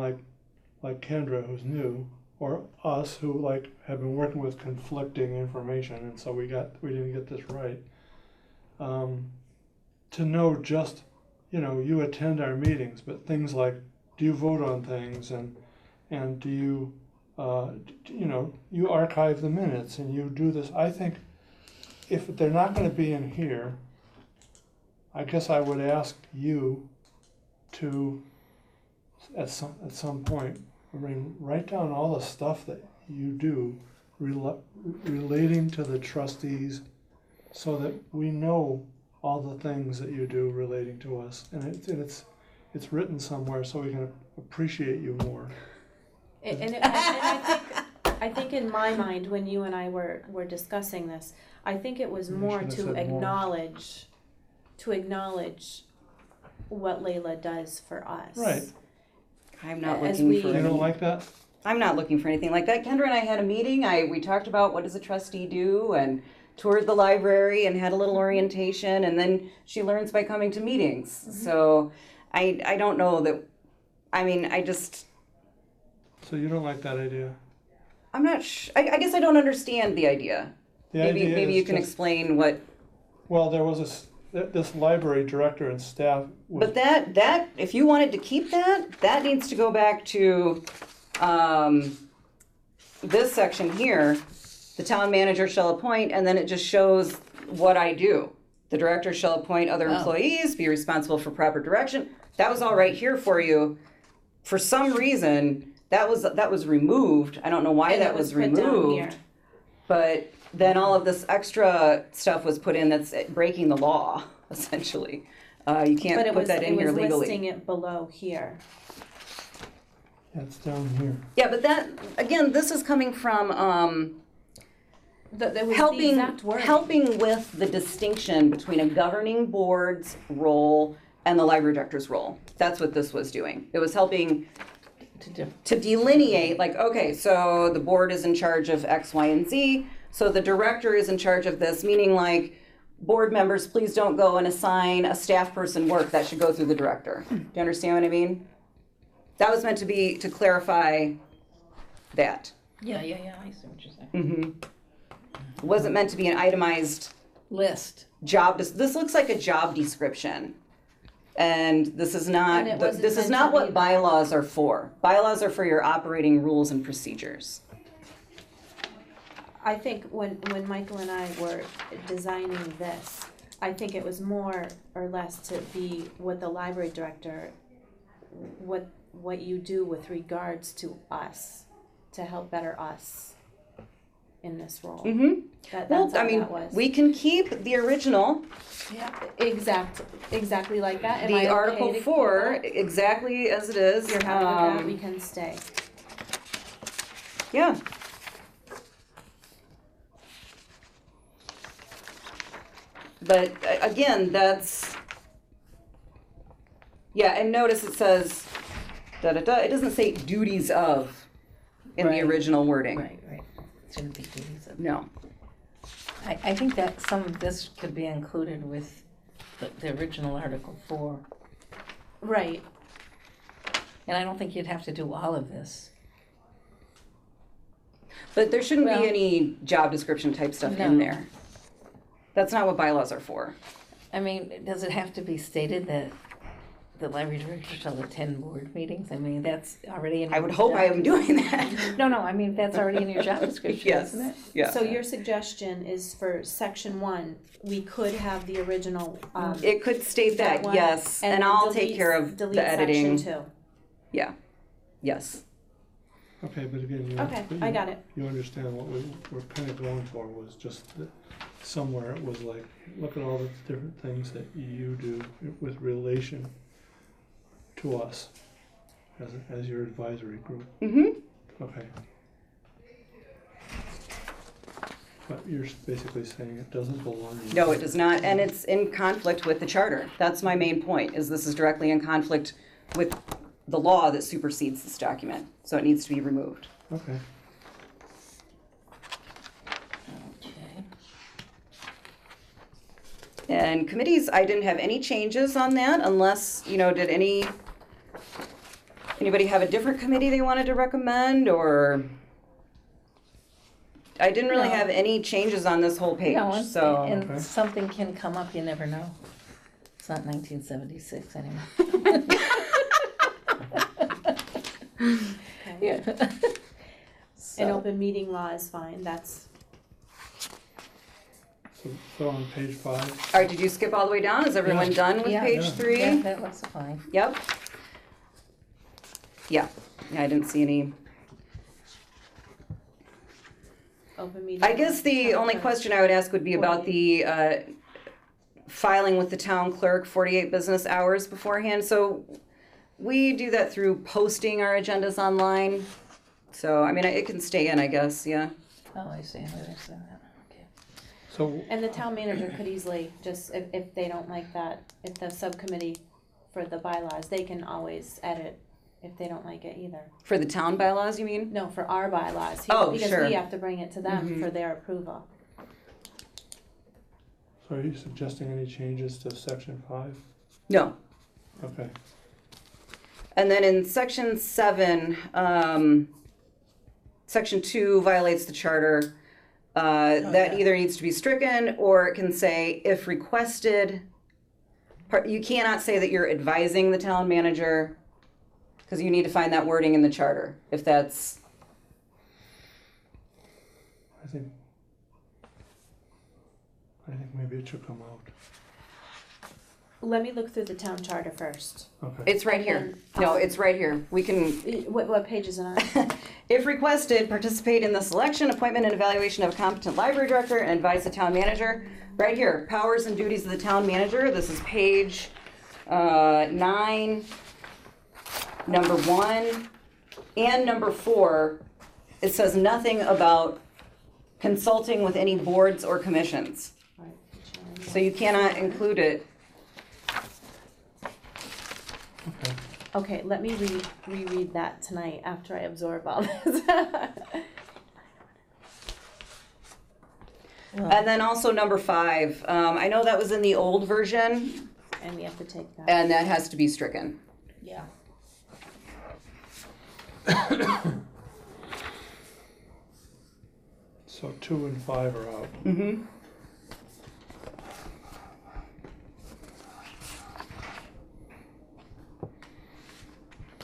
like Kendra who's new, or us who have been working with conflicting information, and so we didn't get this right. To know just, you attend our meetings, but things like, do you vote on things, and do you, you archive the minutes and you do this. I think if they're not going to be in here, I guess I would ask you to, at some point, write down all the stuff that you do relating to the trustees, so that we know all the things that you do relating to us, and it's written somewhere so we can appreciate you more. and I think in my mind, when you and I were discussing this, I think it was You more should have to said more. acknowledge what Layla does for us. Right. I'm not As looking we- for You don't any, like that? I'm not looking for anything like that. Kendra and I had a meeting. We talked about what does a trustee do and toured the library and had a little orientation, and then she learns by coming to meetings. So I don't know that I mean, I just, So you don't like that idea? I'm not I guess I don't understand the idea. The Maybe idea is you can just- explain what, Well, there was this library director and staff was, but that, if you wanted to keep that needs to go back to, this section here. The town manager shall appoint, and then it just shows what I do. The director shall appoint other employees, be responsible for proper direction. That was all right here for you. For some reason, that was removed. I don't know why And that it was put down removed. here. But then all of this extra stuff was put in that's breaking the law, essentially. You can't But it put was, that in it here was legally. listing it below here. that's down here. Yeah, but that, again, this is coming from, That was the helping exact word. helping with the distinction between a governing board's role and the library director's role. That's what this was doing. It was helping to delineate, like, okay, so the board is in charge of X, Y, and Z, so the director is in charge of this, meaning like, board members, please don't go and assign a staff person work, that should go through the director. Do you understand what I mean? That was meant to be, to clarify that. Yeah, I see what you're saying. Mm-hmm. It wasn't meant to be an itemized List. job. This looks like a job description, and this is not. And it wasn't This is meant not to what be that. bylaws are for. Bylaws are for your operating rules and procedures. I think when Michael and I were designing this, I think it was more or less to be what the library director, what you do with regards to us, to help better us in this role. Mm-hmm. That's Well, all I mean, that was. we can keep the original, Exactly like that. Am I the okay Article to keep 4, that? exactly as it is. You're happy with that? We can stay. Yeah. But again, that's, yeah, and notice it says, da-da-da, it doesn't say duties of in the Right. original wording. Right. Shouldn't be duties of. No. I think that some of this could be included with the original Article 4. Right. And I don't think you'd have to do all of this. But there shouldn't Well- be any job description type stuff in No. there. That's not what bylaws are for. I mean, does it have to be stated that the library director shall attend board meetings? I mean, that's already in your I would hope I am doing that. No, I mean, that's already in your job description, Yes. isn't it? Yeah. So your suggestion is for section 1, we could have the original, It could state that, one, yes, and I'll take delete- care of delete the editing. section 2. Yeah. Yes. Okay, but again, Okay, I got it. You understand what we were kind of going for was just that somewhere it was like, look at all the different things that you do with relation to us as your advisory group. Mm-hmm. Okay. But you're basically saying it doesn't belong in. No, it does not, and it's in conflict with the charter. That's my main point, is this is directly in conflict with the law that supersedes this document, so it needs to be removed. Okay. Okay. And committees, I didn't have any changes on that unless, did anybody have a different committee they wanted to recommend, or? I didn't really No. have any changes on this whole page, No, so. and Okay. something can come up, you never know. It's not 1976 anymore. Yeah. An So, open meeting law is fine, that's, So on page 5, All right, did you skip all the way down? Is everyone done with Yeah. page Yeah. 3? yeah, that looks fine. Yep. Yeah, I didn't see any. open meeting. I guess the law. only question I would ask would be about the filing with the town clerk 48 business hours beforehand. So we do that through posting our agendas online. So, I mean, it can stay in, I guess, yeah. Oh, I see, I understand that, okay. so And the town manager could easily, just if they don't like that, if the subcommittee for the bylaws, they can always edit if they don't like it either. For the town bylaws, you mean? No, for our bylaws. Oh, Because sure. we have to bring it to them Mhm. for their approval. are you suggesting any changes to section 5? No. Okay. And then in section 7, section 2 violates the charter. That either needs to be stricken, or it can say, if requested, you cannot say that you're advising the town manager, because you need to find that wording in the charter, if that's, I think maybe it should come out. Let me look through the town charter first. Okay. it's right here. No, it's right here. We can, What page is it on? if requested, participate in the selection, appointment, and evaluation of a competent library director and advise the town manager. Right here, powers and duties of the town manager. This is page 9, number 1, and number 4. It says nothing about consulting with any boards or commissions. So you cannot include it. Okay. Okay, let me reread that tonight after I absorb all this. And then also number 5, I know that was in the old version, And we have to take that. and that has to be stricken. Yeah. So 2 and 5 are out. Mm-hmm.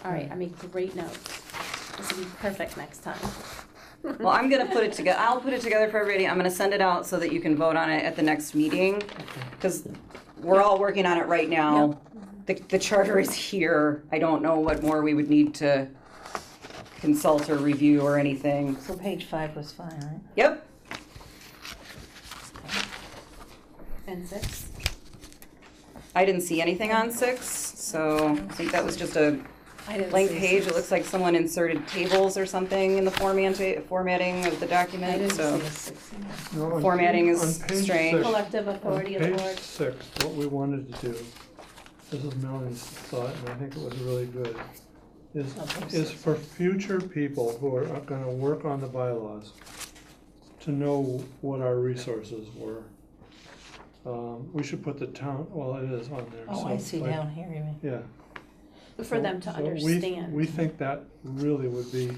All right, I make great notes. This will be perfect next time. Well, I'm gonna put it together, I'll put it together for everybody, I'm gonna send it out so that you can vote on it at the next meeting, because we're all working on it right now. The charter is here, I don't know what more we would need to consult or review or anything. So page 5 was fine, right? Yep, And 6? I didn't see anything on 6, so I think that was just a I didn't blank see page. It 6. looks like someone inserted tables or something in the formatting of the I document, didn't so. see a 6 in there. No, on Formatting page- is on page strange. 6 Collective authority of the On board. page 6, what we wanted to do, this is Melanie's thought, and I think it was really good, is for future people who are gonna work on the bylaws to know what our resources were. We should put the town, well, it is on there. Oh, so I see like- down here, you mean. Yeah. For them to So we- understand. We think that really would be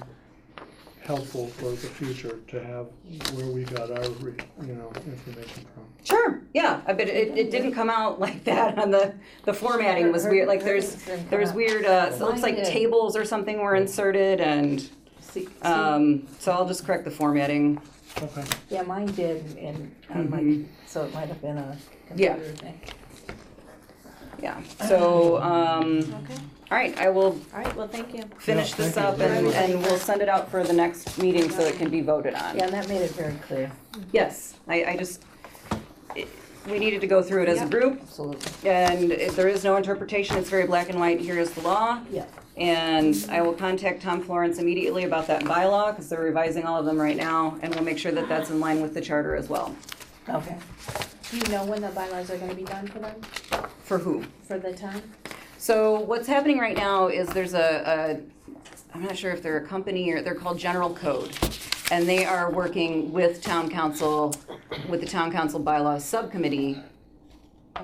helpful for the future to have where we got our, information from. Sure, yeah, I bet it didn't come out like that on the formatting was weird, like there's weird, it looks like Mine did. tables or something were inserted and, See, so I'll just correct the formatting. Okay. yeah, mine did, and on my, Mhm. so it might have been a Yeah. computer thing. Yeah, so, Okay, all right, I will all right, well, thank you. finish Yeah, this thank you up very much. and we'll send it out for the next meeting so it can be voted on. Yeah, and that made it very clear, Yes, we needed to go through it as a Yep. group, absolutely. and if there is no interpretation, it's very black and white, here is the law. Yeah. And I will contact Tom Florence immediately about that bylaw, because they're revising all of them right now, and we'll make sure that that's in line with the charter as well. Okay. Do you know when the bylaws are gonna be done for them, For who? for the town? So what's happening right now is there's I'm not sure if they're a company or they're called General Code. And they are working with town council, with the town council bylaws subcommittee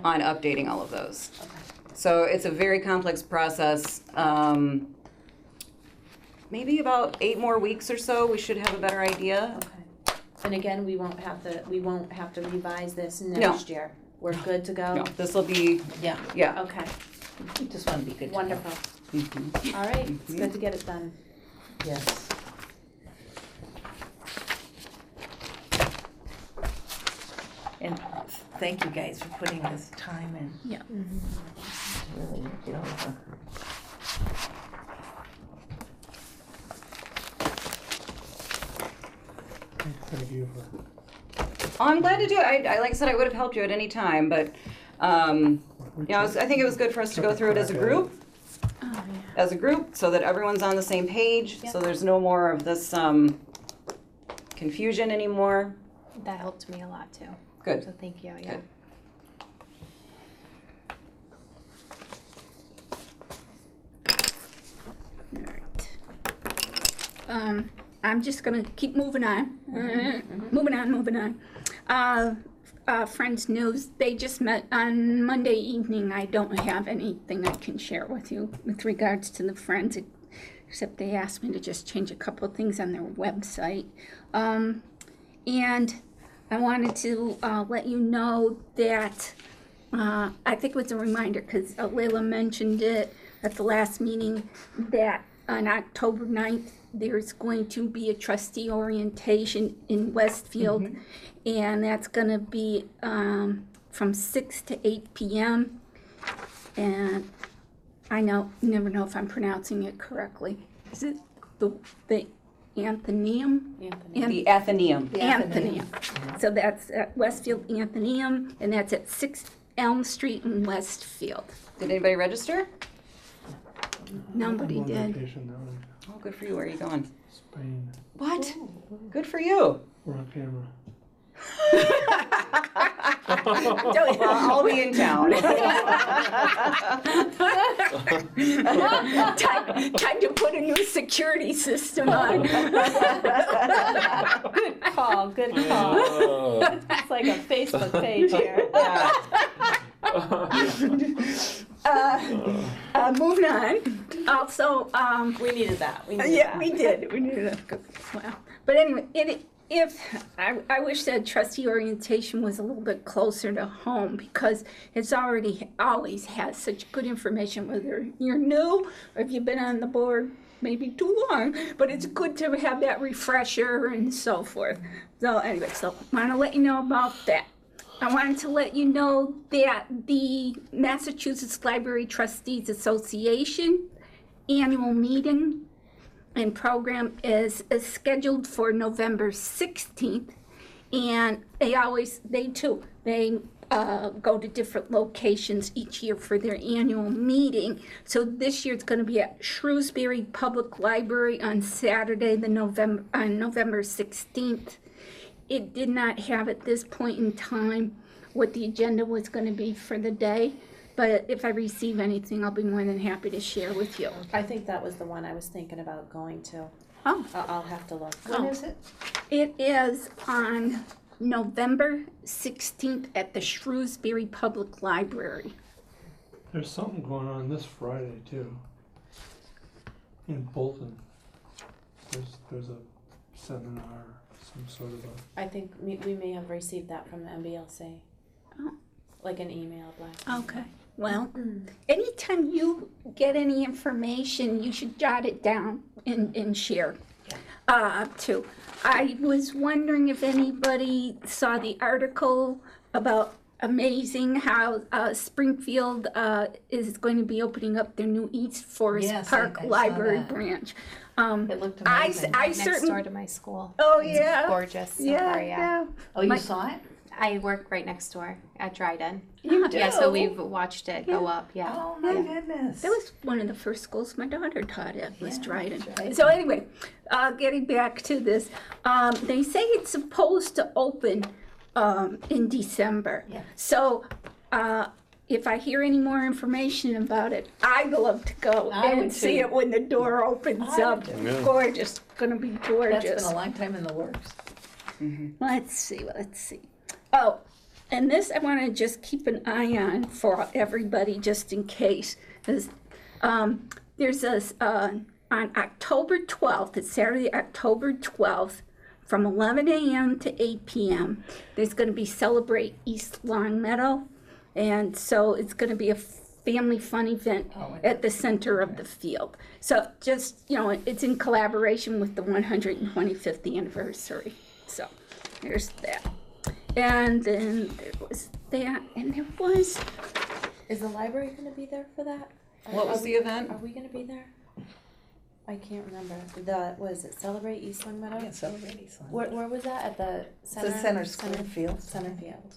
on updating all of those. Okay. So it's a very complex process. Maybe about 8 more weeks or so, we should have a better idea. Okay. And again, we won't have to revise this next year. We're good to go? No, this will be, Yeah, yeah. Okay, we just want to be good to go. wonderful. Mhm. All right, it's good to get it done. Yes. And thank you guys for putting this time in. Yeah. Really look it over. Thank you for. Oh, I'm glad to do it. I like I said, I would have helped you at any time, but, you know, I think it was good for us to go through it as a group. As a group, so that everyone's on the same page, so there's no more of this, confusion anymore. That helped me a lot too. Good. So thank you. Yeah. Good. I'm just gonna keep moving on. Moving on. Friends News, they just met on Monday evening. I don't have anything I can share with you with regards to the Friends, except they asked me to just change a couple of things on their website. And I wanted to let you know that I think it was a reminder, because Layla mentioned it at the last meeting, that on October 9th, there's going to be a trustee orientation in Westfield, and that's going to be from 6 to 8 p.m. And I never know if I'm pronouncing it correctly. Is it the Athenaeum? The Athenaeum. Athenaeum. So that's at Westfield Athenaeum, and that's at 6 Elm Street in Westfield. Did anybody register? Nobody I'm on did. vacation now in Oh, good for you. Where are you going? Spain. What? Good for you. We're on camera. Well, I'll be in town. Time to put a new security system on. Good call, good call. It's like a Facebook page here. Moving on. Also, We needed that, we needed yeah, that. we did. We needed that. Wow. But anyway, I wish that trustee orientation was a little bit closer to home, because it's always has such good information, whether you're new or if you've been on the board maybe too long, but it's good to have that refresher and so forth. So anyway, I want to let you know about that. I wanted to let you know that the Massachusetts Library Trustees Association annual meeting and program is scheduled for November 16th, and they go to different locations each year for their annual meeting. So this year it's going to be at Shrewsbury Public Library on Saturday, November 16th. It did not have at this point in time what the agenda was going to be for the day, but if I receive anything, I'll be more than happy to share with you. I think that was the one I was thinking about going to. Oh. I'll have to look. When is it? It is on November 16th at the Shrewsbury Public Library. There's something going on this Friday too. In Bolton. There's a seminar, some sort of a. I think we may have received that from the MBLC. Oh. Like an email blast. Okay. Well, anytime you get any information, you should jot it down and share too. I was wondering if anybody saw the article about amazing how Springfield is going to be opening up their new East Forest Yes, Park I saw Library that. branch. It looked amazing. I Next certainly. door to my school. Oh It's yeah. gorgeous. So Yeah, far, yeah. Oh, you My- saw it? I work right next door at Dryden. You Yeah, so we've watched it go up. Yeah. Oh, my goodness. That was one of the first schools my daughter taught at, was Yeah, Dryden. Dryden. So anyway, getting back to this, they say it's supposed to open in December. Yeah. So if I hear any more information about it, I'd love to go I and would see too. it when the door opens I up. would too. Gorgeous, gonna be That's gorgeous. been a long time in the works. Let's see. Oh, and this I want to just keep an eye on for everybody, just in case. There's on October 12th, it's Saturday, October 12th, from 11 a.m. to 8 p.m. There's going to be Celebrate East Longmeadow, and so it's going to be a family fun event at the center of the field. So just, it's in collaboration with the 125th anniversary. So there's that. And then there was that, and there was, Is the library gonna be there for that? What was the event? Are we gonna be there? I can't remember. Was it Celebrate East Long Meadow? Yeah, Celebrate East Long. Where was that? At the It's center? the center school field. Center field.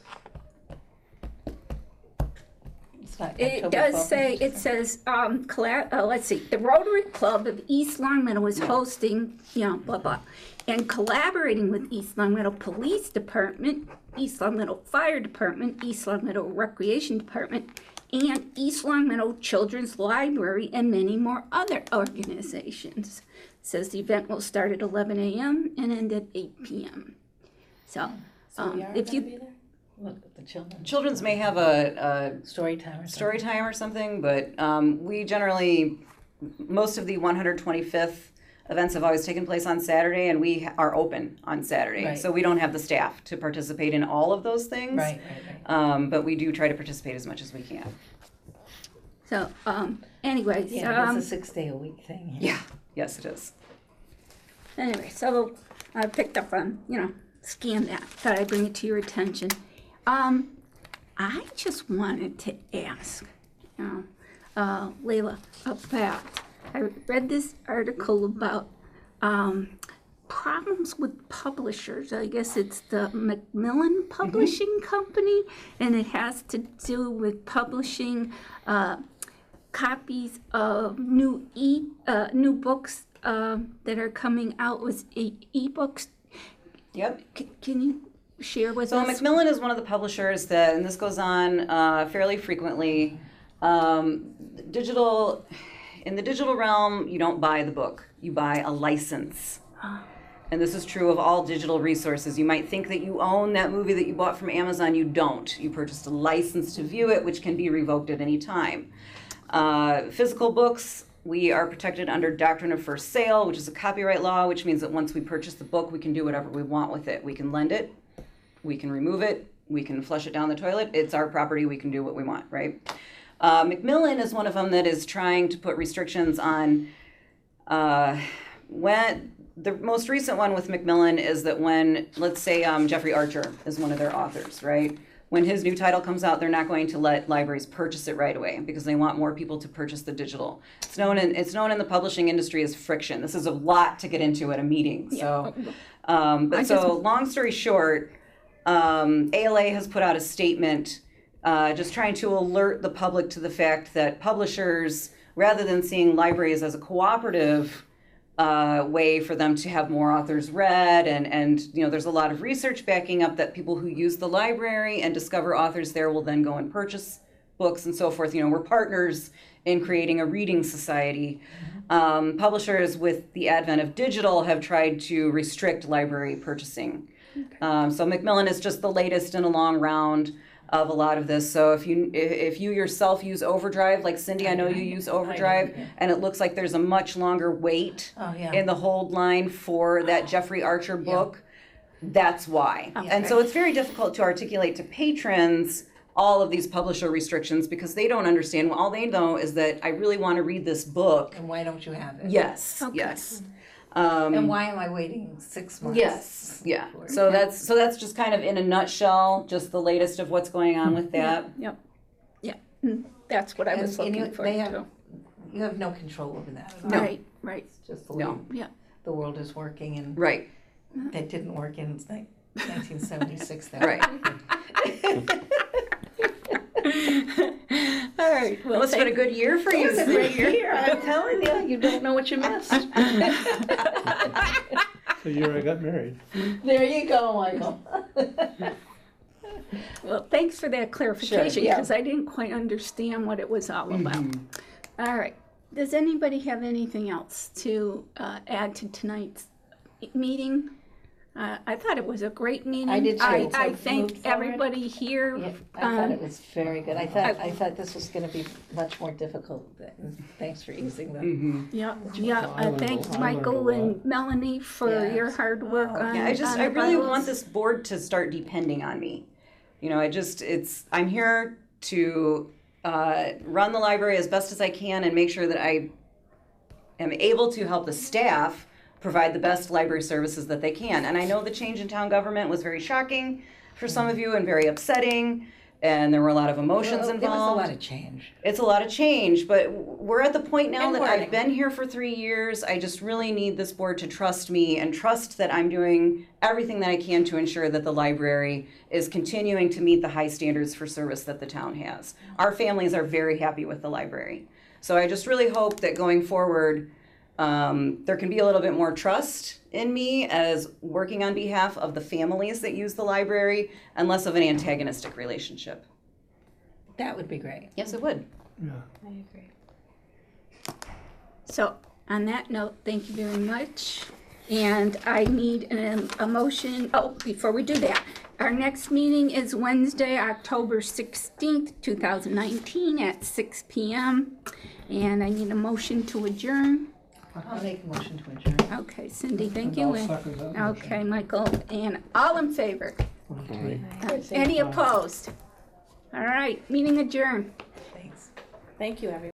It's not it October does 12th. say, it says, let's see, the Rotary Club of East Longmeadow is hosting, blah, blah, and collaborating with East Longmeadow Police Department, East Longmeadow Fire Department, East Longmeadow Recreation Department, and East Longmeadow Children's Library, and many more other organizations. It says the event will start at 11 a.m. and end at 8 p.m. So, So we are if gonna you, be there? Look at the children. Children's may have a Story time or something. story time or something, but we generally, most of the 125th events have always taken place on Saturday, and we are open on Saturday. Right. So we don't have the staff to participate in all of those things. Right, right. But we do try to participate as much as we can. So, anyways, Yeah, it's a 6-day-a-week thing. Yeah, yes, it is. anyway, so I picked up on, scan that, thought I'd bring it to your attention. I just wanted to ask, Layla, about, I read this article about problems with publishers. I guess it's the Macmillan Publishing Company, and it has to do with publishing copies of new books that are coming out with e-books. Yep. Can you share with So us? Macmillan is one of the publishers that, and this goes on fairly frequently. In the digital realm, you don't buy the book, you buy a license. And this is true of all digital resources. You might think that you own that movie that you bought from Amazon. You don't. You purchased a license to view it, which can be revoked at any time. Physical books, we are protected under Doctrine of First Sale, which is a copyright law, which means that once we purchase the book, we can do whatever we want with it. We can lend it, we can remove it, we can flush it down the toilet. It's our property, we can do what we want, right? Macmillan is one of them that is trying to put restrictions on when the most recent one with Macmillan is that when, let's say Jeffrey Archer is one of their authors, right? When his new title comes out, they're not going to let libraries purchase it right away because they want more people to purchase the digital. It's known in the publishing industry as friction. This is a lot to get into at a meeting. So, long story short, ALA has put out a statement just trying to alert the public to the fact that publishers, rather than seeing libraries as a cooperative way for them to have more authors read, and there's a lot of research backing up that people who use the library and discover authors there will then go and purchase books and so forth. We're partners in creating a reading society. Publishers, with the advent of digital, have tried to restrict library purchasing. So Macmillan is just the latest in a long round of a lot of this. So if you yourself use Overdrive, like Cindy, I know you use Overdrive, and it looks like there's a much longer wait in the hold line for that Jeffrey Archer book, that's why. And so it's very difficult to articulate to patrons all of these publisher restrictions because they don't understand. All they know is that I really want to read this book. And why don't you have it? Yes, yes. And why am I waiting 6 months? Yes, yeah. So that's just kind of in a nutshell, just the latest of what's going on with that. Yep. Yeah. That's what I was looking for too. You have no control over that at all. Right. It's just the way the world is working, and Right. that didn't work in 1976. Right. All right. Well, it's been a good year for you. It's a great year. I'm telling you, you don't know what you missed. The year I got married. There you go, Michael. Well, thanks for that clarification, yeah. because I didn't quite understand what it was all about. All right. Does anybody have anything else to add to tonight's meeting? I thought it was a great meeting. I did too. I So moved thank forward. everybody here. Yeah, I thought it was very good. I thought this was going to be much more difficult. Thanks for using them. Thanks Michael and Melanie for your hard work on Yeah, on I the really bylaws. want this board to start depending on me. I'm here to run the library as best as I can and make sure that I am able to help the staff provide the best library services that they can. And I know the change in town government was very shocking for some of you and very upsetting, and there were a lot of emotions involved. It was a lot of change. It's a lot of change, but we're at the point now And that learning. I've been here for 3 years. I just really need this board to trust me and trust that I'm doing everything that I can to ensure that the library is continuing to meet the high standards for service that the town has. Our families are very happy with the library. So I just really hope that going forward, there can be a little bit more trust in me as working on behalf of the families that use the library and less of an antagonistic relationship. That would be great. Yes, it would. Yeah. I agree. So on that note, thank you very much. And I need a motion, before we do that, our next meeting is Wednesday, October 16th, 2019 at 6 p.m. And I need a motion to adjourn. I'll make a motion to adjourn. Okay, Cindy, thank And you. I'll And- second that motion. Okay, Michael, and all in favor? Okay. Any opposed? All right, meeting adjourned. Thanks. Thank you, everyone.